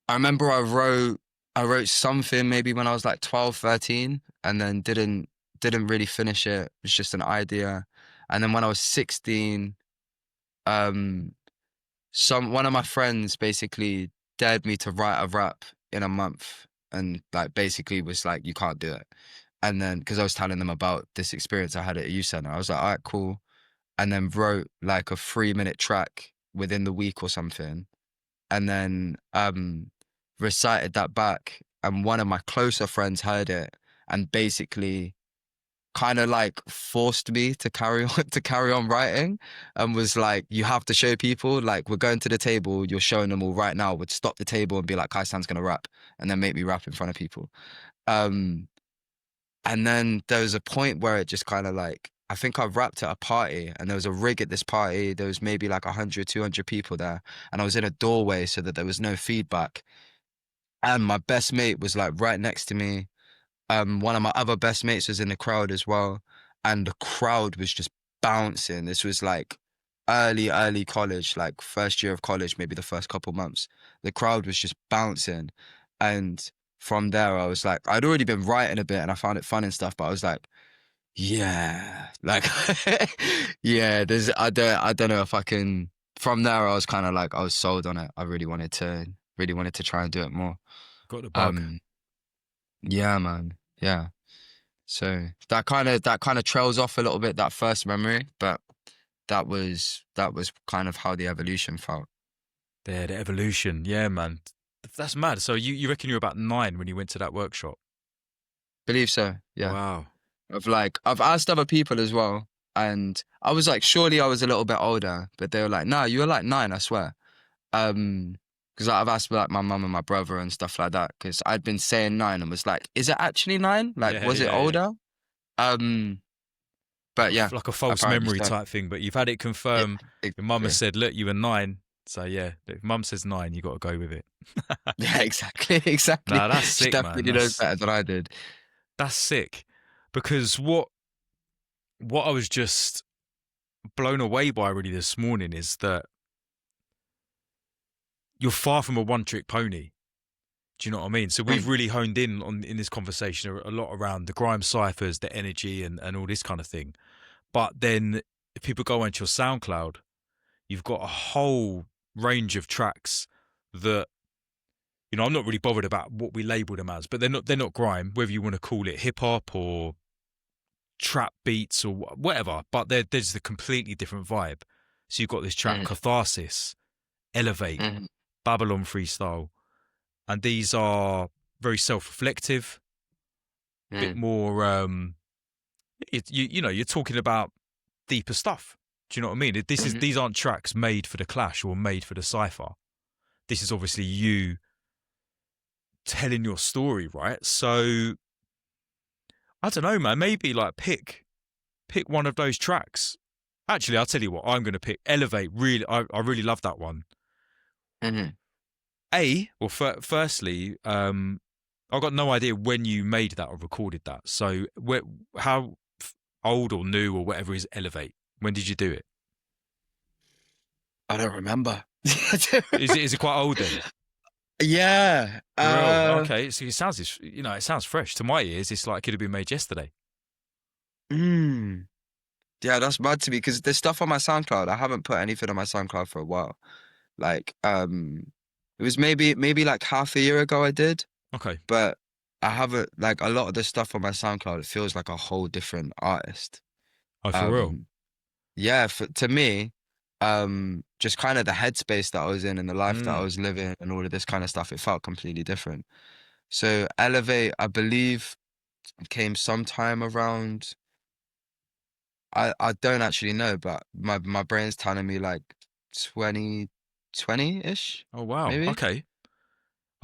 I remember I wrote something maybe when I was like 12, 13, and then didn't really finish it. It was just an idea. And then when I was 16, um one of my friends basically dared me to write a rap in a month, and like basically was like, "You can't do it." And then because I was telling them about this experience I had at a youth center, I was like, "All right, cool." And then wrote like a 3-minute track within the week or something, and then recited that back, and one of my closer friends heard it and basically kind of like forced me to carry on to carry on writing, and was like, "You have to show people, like we're going to the table, you're showing them all right now." Would stop the table and be like, "Kaisan's gonna rap," and then make me rap in front of people. um and then there was a point where it just kind of like I think I rapped at a party, and there was a rig at this party. There was maybe like 100, 200 people there, and I was in a doorway so that there was no feedback. And my best mate was like right next to me. One of my other best mates was in the crowd as well, and the crowd was just bouncing. This was like early college, like first year of college, maybe the first couple months. The crowd was just bouncing, and from there, I was like, I'd already been writing a bit, and I found it fun and stuff. But I was like, yeah, like, yeah. I don't know if I can. From there, I was kind of like, I was sold on it. I really wanted to try and do it more. Got the bug. Um, yeah, man. Yeah. So that kind of trails off a little bit, that first memory, but that was kind of how the evolution felt. There, the evolution. Yeah, man. That's mad. So you reckon you were about 9 when you went to that workshop? Believe so, yeah. Wow. I've asked other people as well, and I was like, surely I was a little bit older, but they were like, no, you were like 9, I swear. Because I've asked like my mum and my brother and stuff like that, because I'd been saying 9 and was like, is it actually 9? Like, Yeah, was it yeah, yeah. older? Um, but yeah, Like a false apparently memory so. type thing, but you've had it Yeah, confirmed. Your mum has exactly. said, look, you were 9. So yeah, if mum says 9, you got to go with it. Yeah, exactly, exactly. Nah, that's She sick, man. definitely knows better than I did. That's sick. Because what I was just blown away by really this morning is that you're far from a one-trick pony. Do you know what I mean? So we've Mm, really honed in in this conversation a lot around the grime ciphers, the energy, and all this kind of thing. But then if people go onto your SoundCloud, you've got a whole range of tracks that, you know, I'm not really bothered about what we label them as, but they're not grime, whether you want to call it hip hop or trap beats or whatever. But there's a completely different vibe. So you've got this track mm, Catharsis, Elevate, mm, Babylon Freestyle, and these are very self-reflective, bit mm, more. You know, you're talking about deeper stuff. Do you know what I mean? mm. These aren't tracks made for the Clash or made for the Cypher. This is obviously you telling your story, right? So I don't know, man. Maybe like pick one of those tracks. Actually, I'll tell you what. I'm going to pick Elevate. Really, I really love that one. Mm. Firstly, I've got no idea when you made that or recorded that. So how old or new or whatever is Elevate? When did you do it? I don't remember. Is it quite old then? Yeah. For real? Okay. So it sounds, you know, it sounds fresh to my ears. It's like it could have been made yesterday. Mm. Yeah, that's mad to me because there's stuff on my SoundCloud. I haven't put anything on my SoundCloud for a while. Like, it was maybe like half a year ago I did, Okay. but I haven't like a lot of the stuff on my SoundCloud. It feels like a whole different artist. Oh, for real? Um, yeah, to me, just kind of the headspace that I was in and the life that I Mm. was living and all of this kind of stuff, it felt completely different. So Elevate, I believe, came sometime around. I don't actually know, but my brain's telling me like 2020-ish, Oh, wow. maybe. Okay.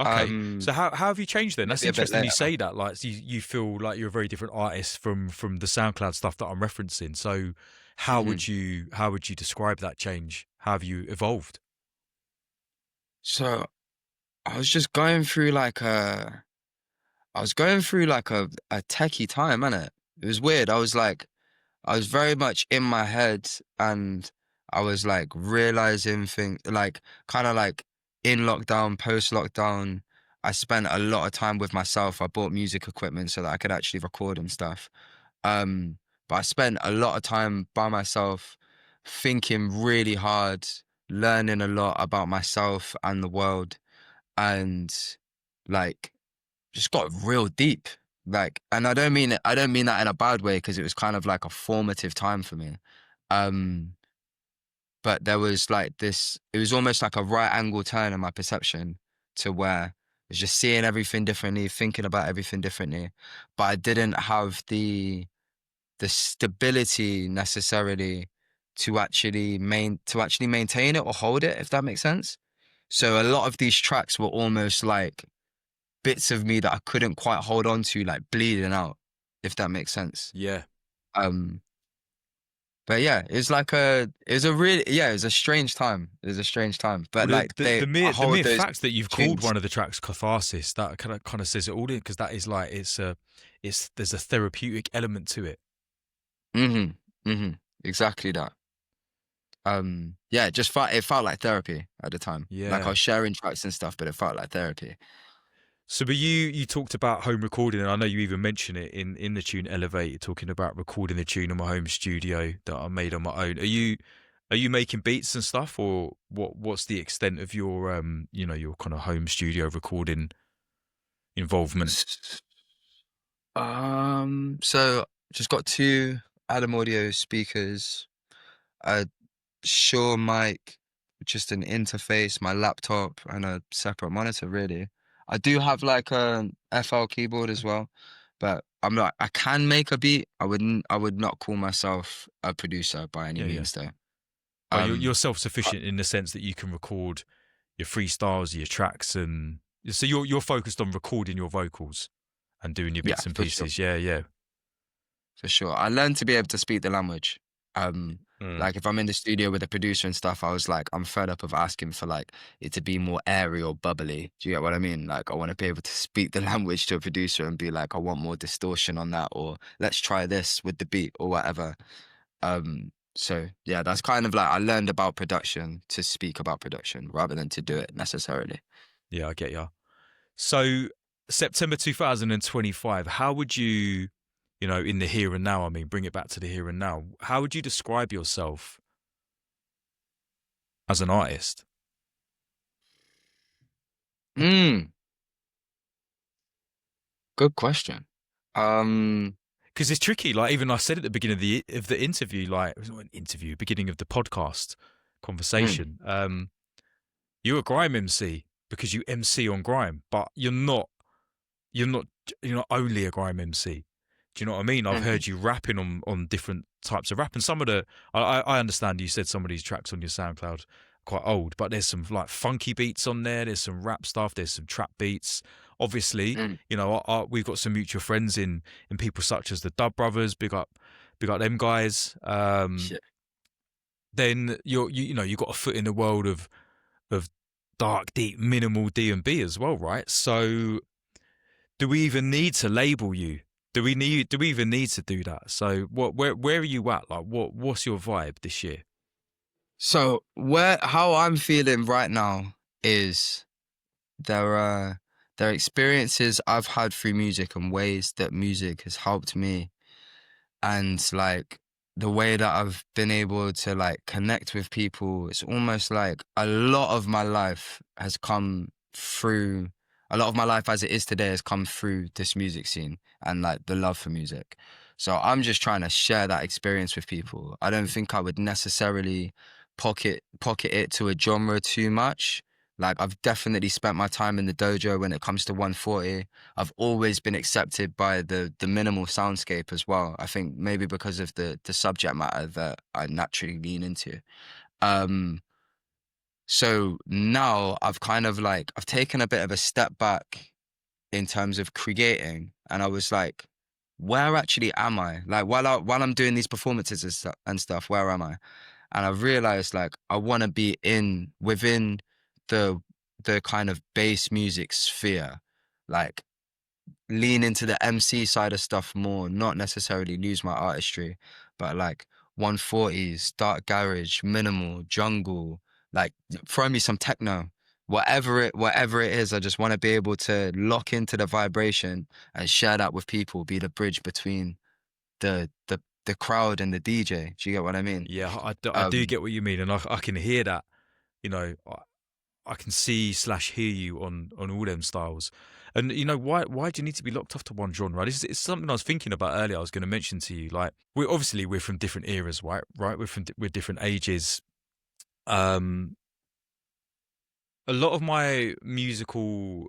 Okay. Um, So how have you changed then? That's Maybe a bit interesting you later. say that. Like you feel like you're a very different artist from the SoundCloud stuff that I'm referencing. So Mhm. how would you describe that change? How have you evolved? So I was just going through like I was going through like a techie time, innit? It was weird. I was very much in my head and I was like realizing things like kind of like in lockdown, post lockdown. I spent a lot of time with myself. I bought music equipment so that I could actually record and stuff. Um, but I spent a lot of time by myself, thinking really hard, learning a lot about myself and the world, and like just got real deep. Like, and I don't mean that in a bad way because it was kind of like a formative time for me. Um, but there was like this, it was almost like a right angle turn in my perception to where I was just seeing everything differently, thinking about everything differently. But I didn't have the stability necessarily to actually maintain it or hold it, if that makes sense. So a lot of these tracks were almost like bits of me that I couldn't quite hold on to, like bleeding out, if that makes sense. Yeah. Um, But yeah, it was a strange time. It was a strange time. But Well, like the I the hold mere those fact that you've called tunes. one of the tracks "Catharsis" that kind of says it all in, because that is like it's there's a therapeutic element to it. Mm-hmm. Mm-hmm. Exactly that. Yeah, it felt like therapy at the time. Like I Yeah. was sharing tracks and stuff, but it felt like therapy. So, but you talked about home recording, and I know you even mention it in the tune "Elevate." You're talking about recording the tune in my home studio that I made on my own. Are you making beats and stuff, or what's the extent of your your kind of home studio recording involvement? S- so just got two Adam Audio speakers, a Shure mic, just an interface, my laptop, and a separate monitor. Really, I do have like a FL keyboard as well, but I'm not. I can make a beat. I would not call myself a producer by any Yeah, yeah. means, though. But you're Um, I- self-sufficient in the sense that you can record your freestyles, your tracks, and so you're focused on recording your vocals and doing your yeah, bits and for sure. pieces. Yeah, yeah. For sure. I learned to be able to speak the language. Mm. Like if I'm in the studio with a producer and stuff, I was like, I'm fed up of asking for like it to be more airy or bubbly. Do you get what I mean? Like I want to be able to speak the language to a producer and be like, I want more distortion on that, or let's try this with the beat or whatever. So yeah, that's kind of like I learned about production to speak about production rather than to do it necessarily. Yeah, I get you. So September 2025, how would you, in the here and now, I mean, bring it back to the here and now, how would you describe yourself as an artist? Mm, good question. Um, Because it's tricky. Like even I said at the beginning of the interview, like it was not an interview, beginning of the podcast mm, conversation. You're a grime MC because you MC on grime, but you're not you're not only a grime MC. Do you know what I mean? I've mhm, heard you rapping on different types of rap, and some of the I understand you said some of these tracks on your SoundCloud are quite old, but there's some like funky beats on there. There's some rap stuff. There's some trap beats. Obviously, mm, we've got some mutual friends in people such as the Dub Brothers. Big up them guys. yeah. Then you got a foot in the world of dark, deep, minimal D&B as well, right? So do we even need to label you? Do we even need to do that? So where are you at? Like what's your vibe this year? So how I'm feeling right now is there are there are experiences I've had through music and ways that music has helped me, and like the way that I've been able to like connect with people. It's almost like a lot of my life as it is today has come through this music scene and like the love for music. So I'm just trying to share that experience with people. I don't think I would necessarily pocket it to a genre too much. Like I've definitely spent my time in the dojo when it comes to 140. I've always been accepted by the minimal soundscape as well. I think maybe because of the subject matter that I naturally lean into. Um, so now I've kind of like I've taken a bit of a step back in terms of creating, and I was like, where actually am I? Like while I'm doing these performances and stuff, where am I? And I realized like I want to be in within the the kind of bass music sphere, like lean into the MC side of stuff more, not necessarily lose my artistry, but like 140s, dark garage, minimal, jungle, like throw me some techno. Whatever it is, I just want to be able to lock into the vibration and share that with people, be the bridge between the crowd and the DJ. Do you get what I mean? Yeah, I do Um, get what you mean, and I can hear that. You know, I can see slash hear you on all them styles. And why do you need to be locked off to one genre? This is it's something I was thinking about earlier. I was going to mention to you. Like we're from different eras, right? Right, we're different ages. Um, a lot of my musical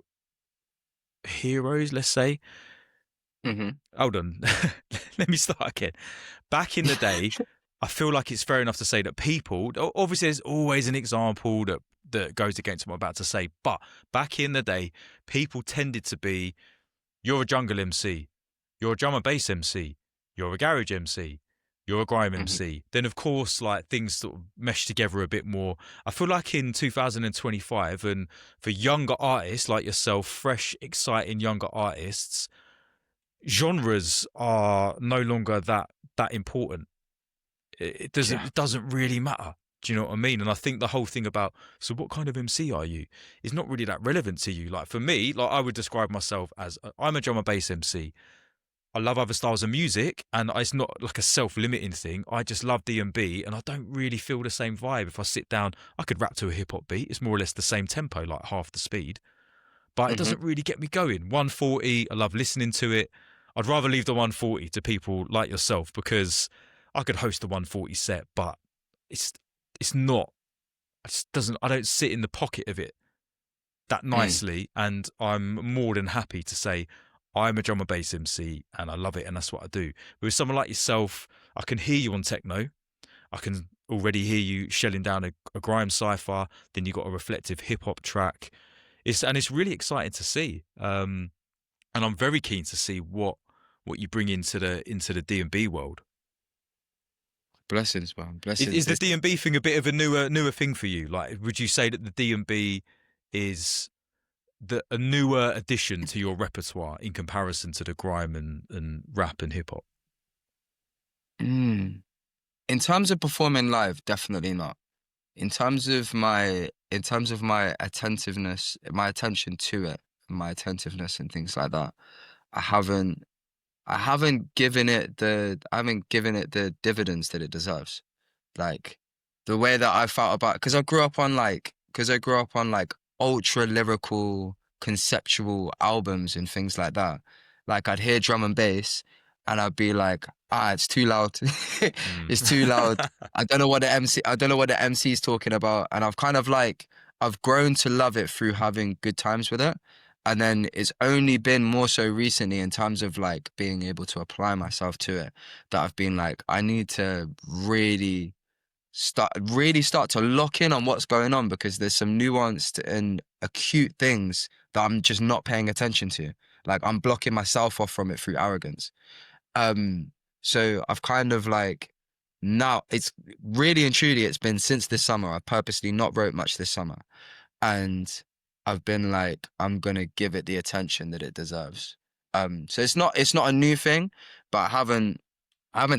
heroes, let's say. mhm. Hold on, let me start again. Back in the day, I feel like it's fair enough to say that people, obviously, there's always an example that goes against what I'm about to say, but back in the day, people tended to be, you're a jungle MC, you're a drum and bass MC, you're a garage MC, you're a grime Mhm. MC. Then of course, like things sort of mesh together a bit more. I feel like in 2025, and for younger artists like yourself, fresh, exciting younger artists, genres are no longer that important. Yeah. It doesn't really matter. Do you know what I mean? And I think the whole thing about, so what kind of MC are you, is not really that relevant to you. Like for me, like I would describe myself as I'm a drum and bass MC. I love other styles of music, and it's not like a self-limiting thing. I just love D&B, and I don't really feel the same vibe. If I sit down, I could rap to a hip hop beat. It's more or less the same tempo, like half the speed, but it Hmm. doesn't really get me going. 140, I love listening to it. I'd rather leave the 140 to people like yourself, because I could host a 140 set, but it's it's not. It just doesn't. I don't sit in the pocket of it that Mm. nicely, and I'm more than happy to say I'm a drum and bass MC and I love it, and that's what I do. But with someone like yourself, I can hear you on techno. I can already hear you shelling down a grime cipher. Then you got a reflective hip hop track. It's really exciting to see. And I'm very keen to see what you bring into the D&B world. Blessings, man. Is Blessings. the It's, D&B thing a bit of a newer thing for you? Like, would you say that the D&B is a newer addition to your repertoire in comparison to the grime and rap and hip hop? mm. In terms of performing live, definitely not. In terms of my attentiveness, my attention to it, my attentiveness and things like that, I haven't I haven't given it the dividends that it deserves. Like the way that I felt about, because I grew up on like ultra lyrical conceptual albums and things like that. Like I'd hear drum and bass and I'd be like, it's too loud. Mm. It's too loud. I don't know what the MC is talking about. And I've grown to love it through having good times with it. And then it's only been more so recently in terms of like being able to apply myself to it that I've been like, I need to really start to lock in on what's going on, because there's some nuanced and acute things that I'm just not paying attention to. Like I'm blocking myself off from it through arrogance. Um, so I've kind of like, now it's really and truly, it's been since this summer. I've purposely not wrote much this summer, and I've been like, I'm gonna give it the attention that it deserves. So it's not a new thing, but I haven't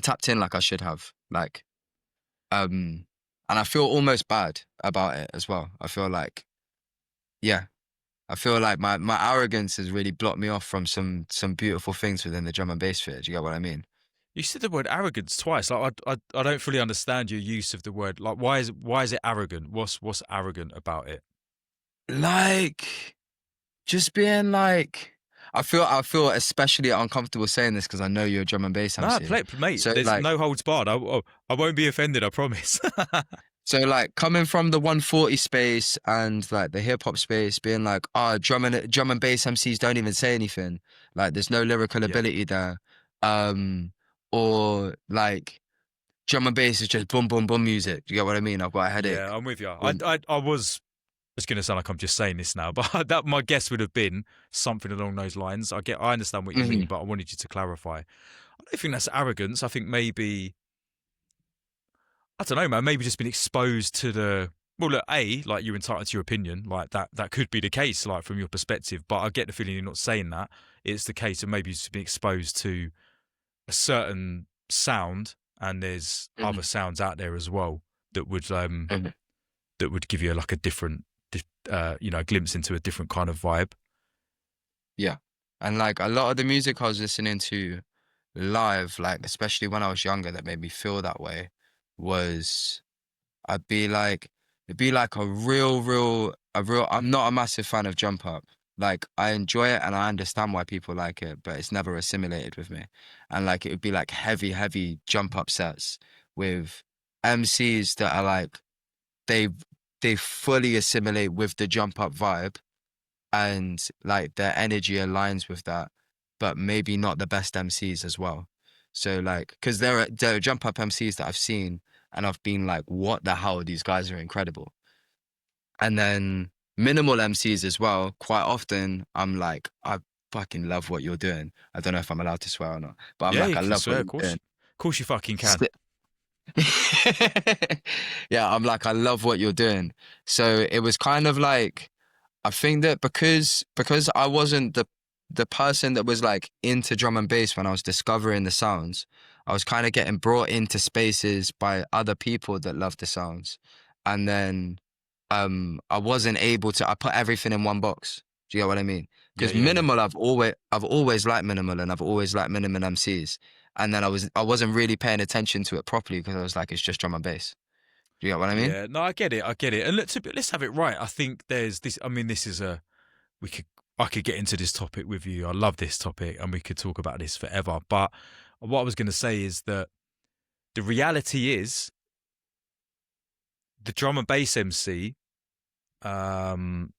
tapped in like I should have. Like, and I feel almost bad about it as well. I feel like, yeah, I feel like my arrogance has really blocked me off from some beautiful things within the drum and bass sphere. Do you get what I mean? You said the word arrogance twice. Like I don't fully understand your use of the word. Like why is it arrogant? What's arrogant about it? Like, just being like, I feel especially uncomfortable saying this because I know you're a drum and bass Nah, MC. play, mate. So There's like, no holds barred. I won't be offended. I promise. coming from the 140 space and like the hip hop space, being like, drum and bass MCs don't even say anything. Like, there's no lyrical Yeah, ability there. Or like drum and bass is just boom, boom, boom music. Do you get what I mean? I've got a yeah, headache. I'm with you. When, I was. It's going to sound like I'm just saying this now, but that my guess would have been something along those lines. I understand what you mean, Mhm, but I wanted you to clarify. I don't think that's arrogance. I think maybe, I don't know, man. Maybe just been exposed to the, well, look, like you're entitled to your opinion, like that could be the case, like from your perspective. But I get the feeling you're not saying that. It's the case of maybe you've just been exposed to a certain sound, and there's mhm, other sounds out there as well mhm. that would give you like a different, glimpse into a different kind of vibe. Yeah. And like a lot of the music I was listening to live, like especially when I was younger, that made me feel that way was, I'd be like, it'd be like I'm not a massive fan of jump up. Like I enjoy it and I understand why people like it, but it's never assimilated with me. And like it would be like heavy jump up sets with MCs that are like, they they fully assimilate with the jump up vibe, and like their energy aligns with that, but maybe not the best MCs as well. So like, because there are jump up MCs that I've seen and I've been like, what the hell? These guys are incredible. And then minimal MCs as well. Quite often, I'm like, I fucking love what you're doing. I don't know if I'm allowed to swear or not, but I'm Yeah, like, you I can love what swear, you're doing. of course you fucking can. Yeah, I'm like, I love what you're doing. So it was kind of like, I think that because I wasn't the person that was like into drum and bass when I was discovering the sounds, I was kind of getting brought into spaces by other people that love the sounds. And then I wasn't able to, I put everything in one box. Do you get what I mean? Because Yeah. minimal, I've always liked minimal, and I've always liked minimal MCs. And then I wasn't really paying attention to it properly because I was like, it's just drum and bass. Do you get what I mean? Yeah, no, I get it. And let's have it right. I think there's this. I mean, I could get into this topic with you. I love this topic, and we could talk about this forever. But what I was going to say is that the reality is the drum and bass MC, the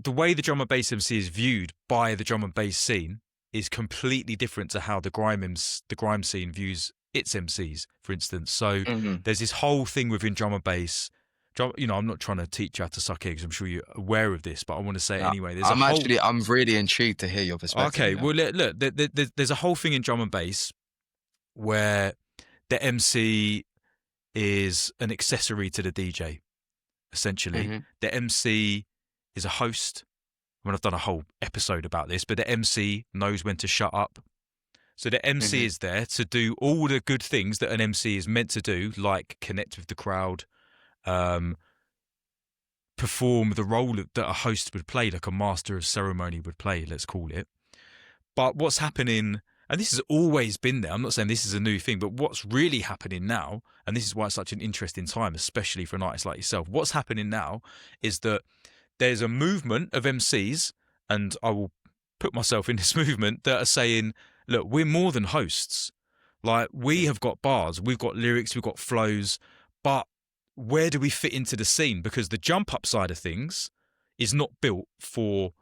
way the drum and bass MC is viewed by the drum and bass scene is completely different to how the grime scene views its MCs, for instance. So there's this whole thing within drum and bass. I'm not trying to teach you how to suck eggs. I'm sure you're aware of this, but I want to say it anyway. I'm really intrigued to hear your perspective. Okay, well, look, there's a whole thing in drum and bass where the MC is an accessory to the DJ, essentially. The MC is a host. I mean, I've done a whole episode about this, but the MC knows when to shut up. So the MC is there to do all the good things that an MC is meant to do, like connect with the crowd, perform the role that a host would play, like a master of ceremony would play, let's call it. But what's happening, and this has always been there, I'm not saying this is a new thing, but what's really happening now, and this is why it's such an interesting time, especially for an artist like yourself, what's happening now is that there's a movement of MCs, and I will put myself in this movement, that are saying, look, we're more than hosts. Like, we have got bars, we've got lyrics, we've got flows, but where do we fit into the scene? Because the jump up side of things is not built for.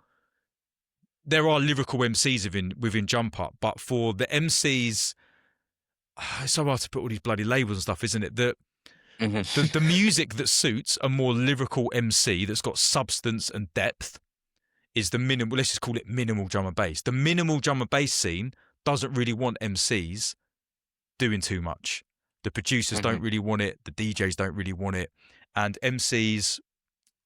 There are lyrical MCs within jump up, but for the MCs, it's so hard to put all these bloody labels and stuff, isn't it? The music that suits a more lyrical MC that's got substance and depth is the minimal. Let's just call it minimal drum and bass. The minimal drum and bass scene doesn't really want MCs doing too much. The producers don't really want it. The DJs don't really want it. And MCs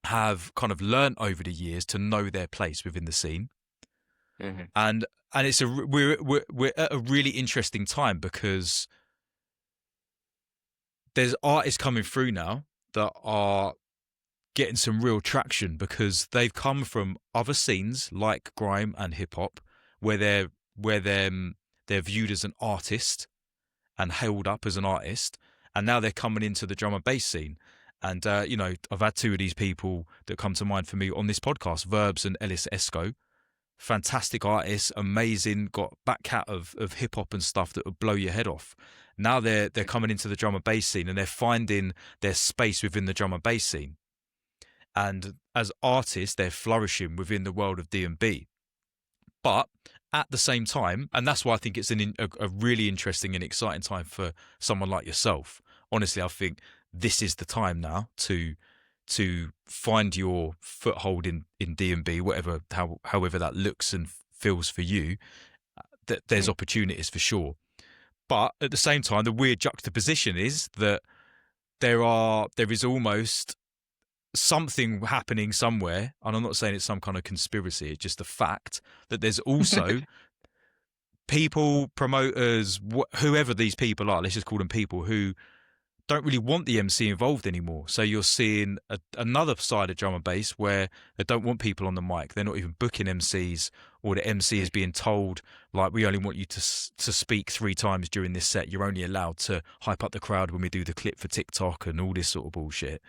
have kind of learnt over the years to know their place within the scene. And we're at a really interesting time because there's artists coming through now that are getting some real traction because they've come from other scenes like grime and hip hop where they're viewed as an artist and held up as an artist, and now they're coming into the drum and bass scene. And I've had two of these people that come to mind for me on this podcast, Verbs and Ellis Esco. Fantastic artists, amazing, got back cat of hip hop and stuff that would blow your head off. Now they're coming into the drum and bass scene and they're finding their space within the drum and bass scene. And as artists, they're flourishing within the world of D&B. But at the same time, and that's why I think it's a really interesting and exciting time for someone like yourself. Honestly, I think this is the time now to find your foothold in D&B, however that looks and feels for you. That there's opportunities for sure. But at the same time, the weird juxtaposition is that there is almost something happening somewhere, and I'm not saying it's some kind of conspiracy, it's just a fact that there's also people, promoters, whoever these people are, let's just call them people, who don't really want the MC involved anymore. So you're seeing another side of drum and bass where they don't want people on the mic. They're not even booking MCs, or the MC is being told, like, we only want you to speak 3 times during this set. You're only allowed to hype up the crowd when we do the clip for TikTok and all this sort of bullshit.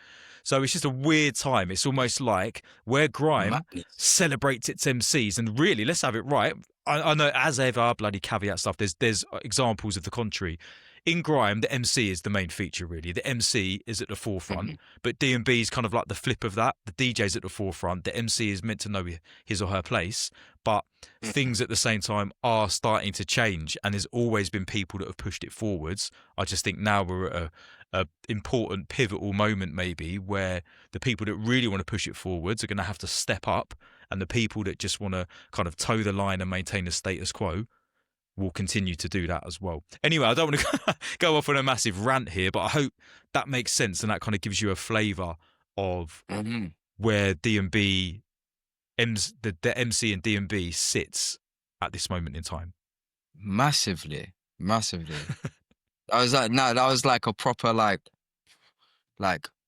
So it's just a weird time. It's almost like where grime celebrates its MCs, and really, let's have it right. I know, as ever, bloody caveat stuff. There's examples of the contrary. In grime, the MC is the main feature, really. The MC is at the forefront, but D&B is kind of like the flip of that. The DJ's at the forefront. The MC is meant to know his or her place, but things at the same time are starting to change, and there's always been people that have pushed it forwards. I just think now we're at a important, pivotal moment, maybe, where the people that really want to push it forwards are going to have to step up, and the people that just want to kind of toe the line and maintain the status quo we'll continue to do that as well. Anyway, I don't want to go off on a massive rant here, but I hope that makes sense and that kind of gives you a flavour of where D&B, the MC and D&B sits at this moment in time. Massively. I was like, no, that was like a proper like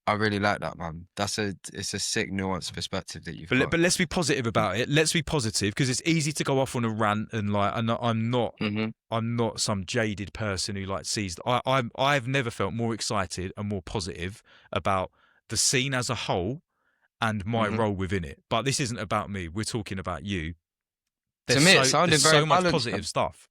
I really like that, man. It's a sick, nuanced perspective that you've got. But let's be positive about it. Let's be positive, because it's easy to go off on a rant and like, I'm not some jaded person who like sees. I've never felt more excited and more positive about the scene as a whole and my role within it. But this isn't about me. We're talking about you. To me, it sounded very so much balanced, positive stuff.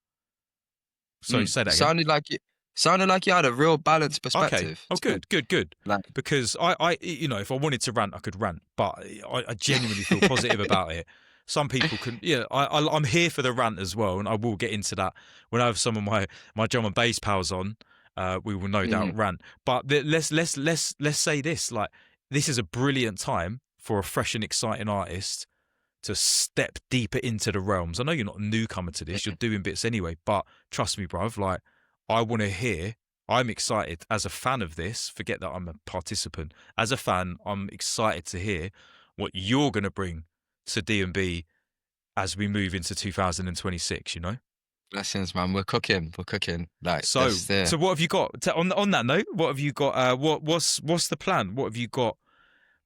So say that again. Sounded like you had a real balanced perspective. Okay. Oh, good. Like, because I, if I wanted to rant, I could rant, but I genuinely feel positive about it. Some people can, I'm here for the rant as well, and I will get into that when I have some of my drum and bass pals on. We will no doubt rant. But let's say this: like, this is a brilliant time for a fresh and exciting artist to step deeper into the realms. I know you're not a newcomer to this; you're doing bits anyway. But trust me, bruv, like, I want to hear. I'm excited as a fan of this. Forget that I'm a participant. As a fan, I'm excited to hear what you're going to bring to D&B as we move into 2026. You know. Blessings, man. We're cooking. Like, so what have you got? On that note, what have you got? What's the plan? What have you got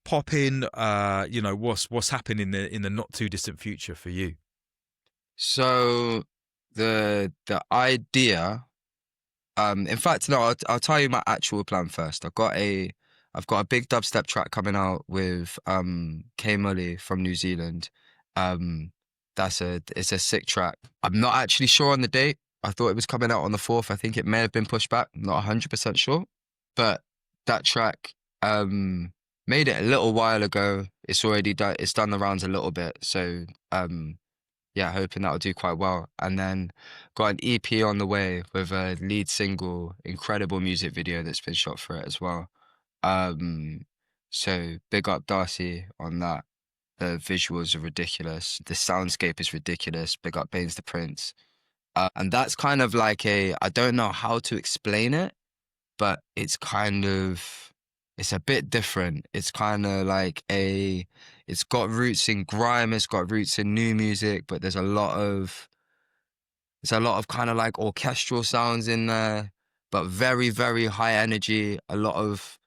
popping? What's happening in the not too distant future for you? So the idea. In fact, no. I'll tell you my actual plan first. I've got a big dubstep track coming out with K Mully from New Zealand. It's a sick track. I'm not actually sure on the date. I thought it was coming out on the 4th. I think it may have been pushed back. I'm not 100% sure. But that track made it a little while ago. It's already done. It's done the rounds a little bit. So yeah, hoping that'll do quite well. And then got an EP on the way with a lead single, incredible music video that's been shot for it as well. So big up Darcy on that. The visuals are ridiculous. The soundscape is ridiculous. Big up Baines the Prince. And that's kind of like I don't know how to explain it, but it's a bit different. It's kind of like it's got roots in grime, it's got roots in new music, but there's a lot of kind of like orchestral sounds in there, but very, very high energy. A lot of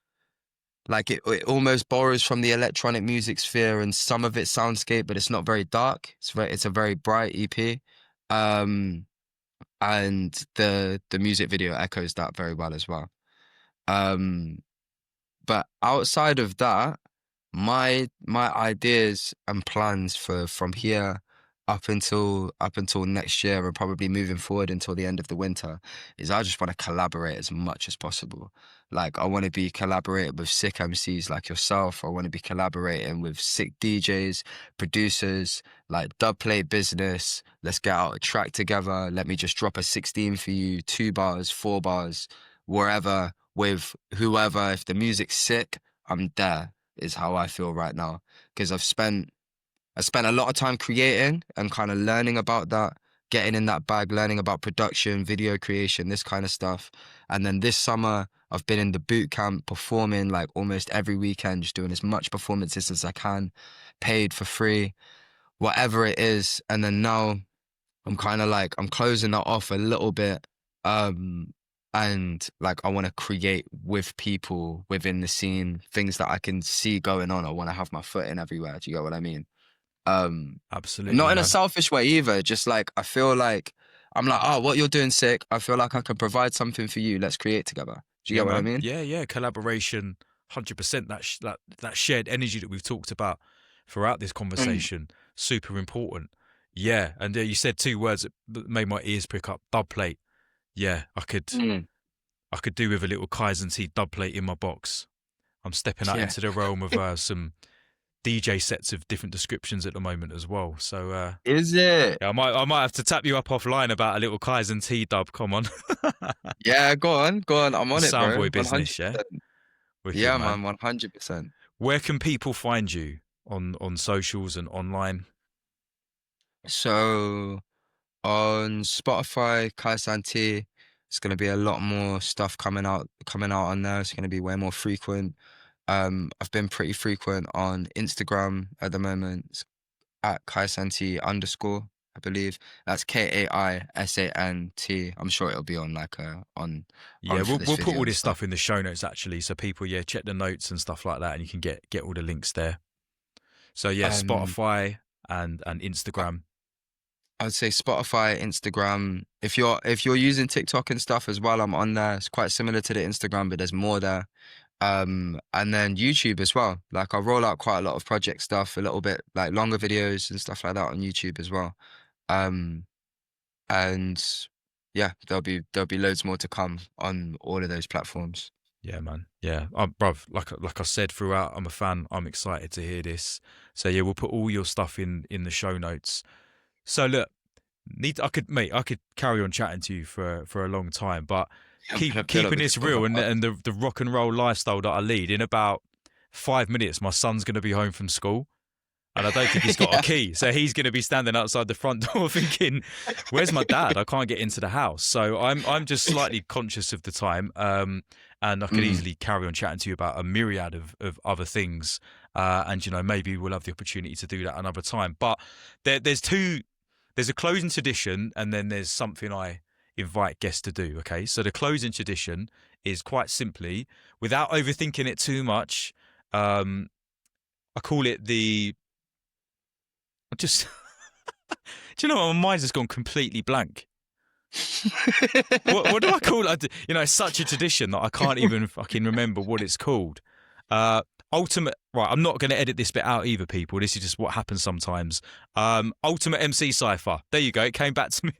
like it almost borrows from the electronic music sphere and some of its soundscape, but it's not very dark. It's a very bright EP. And the music video echoes that very well as well. But outside of that, my ideas and plans from here up until next year and probably moving forward until the end of the winter is I just want to collaborate as much as possible. Like, I want to be collaborating with sick MCs like yourself. I want to be collaborating with sick DJs, producers, like Dubplate Business. Let's get out a track together. Let me just drop a 16 for you, 2 bars, 4 bars, wherever, with whoever. If the music's sick, I'm there, is how I feel right now. Because I spent a lot of time creating and kind of learning about that, getting in that bag, learning about production, video creation, this kind of stuff. And then this summer, I've been in the boot camp performing like almost every weekend, just doing as much performances as I can, paid for free, whatever it is. And then now I'm kind of like, I'm closing that off a little bit. And like, I want to create with people within the scene, things that I can see going on. I want to have my foot in everywhere. Do you get what I mean? Absolutely. Not in a selfish way either. Just like, I feel like I'm like, oh, what you're doing sick. I feel like I can provide something for you. Let's create together. Do you get what I mean? Yeah. Collaboration, 100%. That shared energy that we've talked about throughout this conversation, super important. Yeah, and you said 2 words that made my ears prick up. Dubplate. Yeah, I could do with a little Kaisan T dubplate in my box. I'm stepping out into the realm of some DJ sets of different descriptions at the moment as well. So is it? Yeah, I might have to tap you up offline about a little Kaizen T dub. Come on. Yeah, go on. I'm on it, bro. Soundboy business, 100%. Yeah. Wicked, yeah, man, 100%. Where can people find you on socials and online? So On Spotify, Kaisan T. It's gonna be a lot more stuff coming out on there. It's gonna be way more frequent. I've been pretty frequent on Instagram at the moment. It's at Kaisanti underscore, I believe. That's KAISANT. I'm sure it'll be on like Yeah, on for we'll this put video all and this stuff. stuff in the show notes actually, so people check the notes and stuff like that, and you can get all the links there. So yeah, Um, Spotify and Instagram. I'd say Spotify, Instagram. If you're using TikTok and stuff as well, I'm on there. It's quite similar to the Instagram, but there's more there. And then YouTube as well. Like I roll out quite a lot of project stuff, a little bit like longer videos and stuff like that on YouTube as well. Um, and yeah, there'll be loads more to come on all of those platforms. Yeah, man. Yeah, bruv. Like I said throughout, I'm a fan. I'm excited to hear this. So yeah, we'll put all your stuff in the show notes. So look, I could carry on chatting to you for a long time, but I feel like keeping we this could talk real about. and the rock and roll lifestyle that I lead. In about 5 minutes, my son's going to be home from school. And I don't think he's got a Yeah. key. So he's going to be standing outside the front door thinking, where's my dad? I can't get into the house. So I'm just slightly conscious of the time. And I could Mm. easily carry on chatting to you about a myriad of other things. And, maybe we'll have the opportunity to do that another time. But there's a closing tradition and then there's something I invite guests to do. Okay. So the closing tradition is quite simply, without overthinking it too much, I call it just do you know what? My mind's just gone completely blank. What do I call it? It's such a tradition that I can't even fucking remember what it's called. Uh, Ultimate. Right, I'm not going to edit this bit out either, people. This is just what happens sometimes. Ultimate MC Cypher. There you go. It came back to me.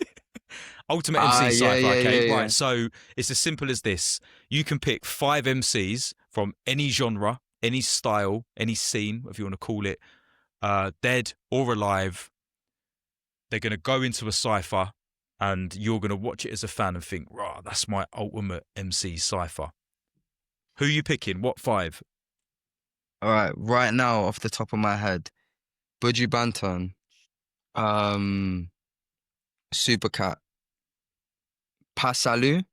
Ultimate MC Yeah, Cypher. yeah, yeah, Okay, yeah. right. So it's as simple as this. You can pick 5 MCs from any genre, any style, any scene, if you want to call it, dead or alive. They're going to go into a cypher and you're going to watch it as a fan and think, rah, that's my ultimate MC cypher. Who are you picking? What 5? All right, right now off the top of my head, Buju Banton, um, Supercat, Pasalu,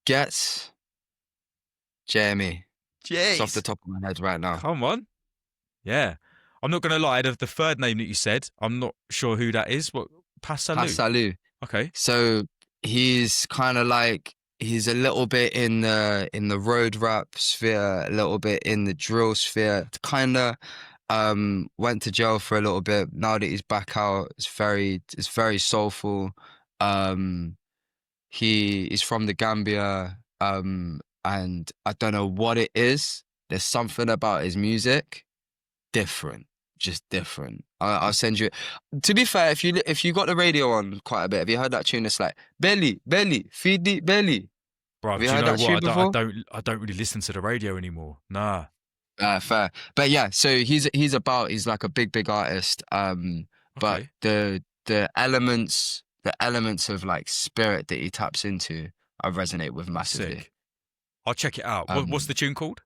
Gets, Jamie. It's off the Jeez. top of my head right now. Come on. Yeah. I'm not going to lie, the third name that you said, I'm not sure who that is. What? Passalu. Pasalu. Okay. So he's kind of like he's a little bit in the road rap sphere, a little bit in the drill sphere. Kind of went to jail for a little bit. Now that he's back out, it's very soulful. Um, he is from the Gambia, and I don't know what it is. There's something about his music different, just different. I'll send you. To be fair, if you got the radio on quite a bit, have you heard that tune? It's like belly, belly, feed the belly. Have Bruv, you do you heard know that what? tune before? I don't really listen to the radio anymore. Nah. Fair, but yeah. So he's like a big artist. But Okay. the elements of like spirit that he taps into, I resonate with massively. Sick. I'll check it out. What's Um, the tune called?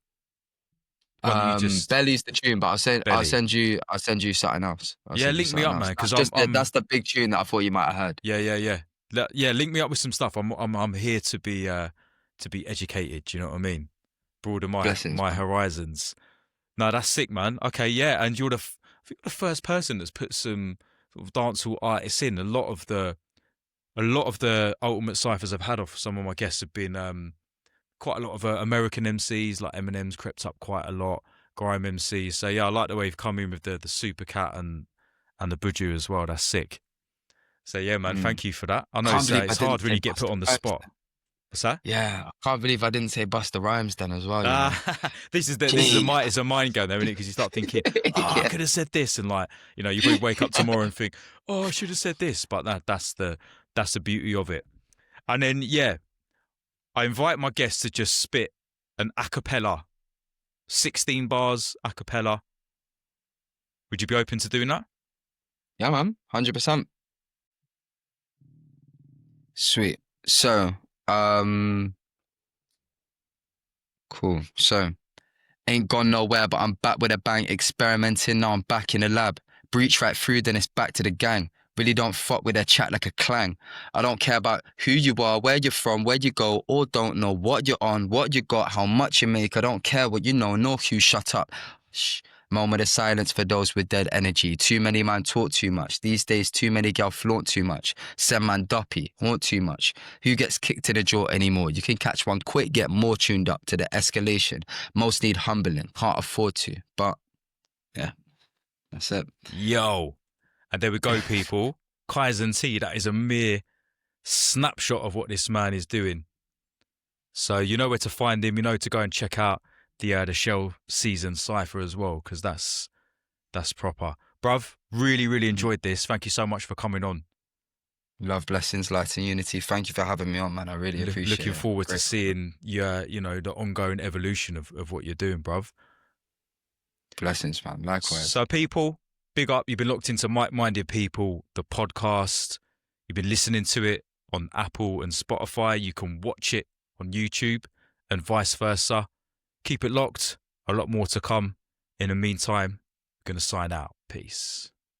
One that you just Belly's the tune, but I'll send I'll belly. send you I'll send you something else. I'll Yeah, send you link me something up, else. man, because That's I'm just I'm that's the big tune that I thought you might have heard. yeah. Yeah, link me up with some stuff. I'm here to be educated. Do you know what I mean? Broaden Blessings, my man. horizons. No, that's sick, man. Okay, yeah, and I think you're the first person that's put some sort of dancehall artists in. A lot of the ultimate ciphers I've had off some of my guests have been quite a lot of American MCs, like Eminem's crept up quite a lot. Grime MCs. So yeah, I like the way you've come in with the Super Cat and the Buju as well. That's sick. So yeah, man, Mm. thank you for that. I know Can't believe I it's didn't hard when say you get put Busta on the Rhymes spot. then. What's that? Yeah, I can't believe I didn't say Busta Rhymes then as well. You know. This is a Gee. mind it's a mind game though, isn't it? Because you start thinking, oh, I Yeah. could have said this, and like you probably wake up tomorrow and think, oh, I should have said this. But that's the beauty of it. And then yeah, I invite my guests to just spit an a cappella, 16 bars a cappella. Would you be open to doing that? Yeah, man. 100%. Sweet. So, um, cool. So, ain't gone nowhere, but I'm back with a bang, experimenting. Now I'm back in the lab. Breach right through, then it's back to the gang. Really don't fuck with their chat like a clang. I don't care about who you are, where you're from, where you go, or don't know what you're on, what you got, how much you make. I don't care what you know, no Hugh, shut up. Shh. Moment of silence for those with dead energy. Too many man talk too much. These days, too many gal flaunt too much. Send man duppy, haunt too much. Who gets kicked in the jaw anymore? You can catch one quick, get more tuned up to the escalation. Most need humbling, can't afford to. But, yeah, that's it. Yo. And there we go, people. Kaisan T, that is a mere snapshot of what this man is doing. So you know where to find him. You know to go and check out the Shell Season Cypher as well, because that's proper. Bruv, really enjoyed this. Thank you so much for coming on. Love, blessings, light and unity. Thank you for having me on, man. I really appreciate it. Looking forward to seeing your, the ongoing evolution of what you're doing, bruv. Blessings, man. Likewise. So people, big up. You've been locked into Mic-Minded People, the podcast. You've been listening to it on Apple and Spotify. You can watch it on YouTube and vice versa. Keep it locked. A lot more to come. In the meantime, I'm going to sign out. Peace.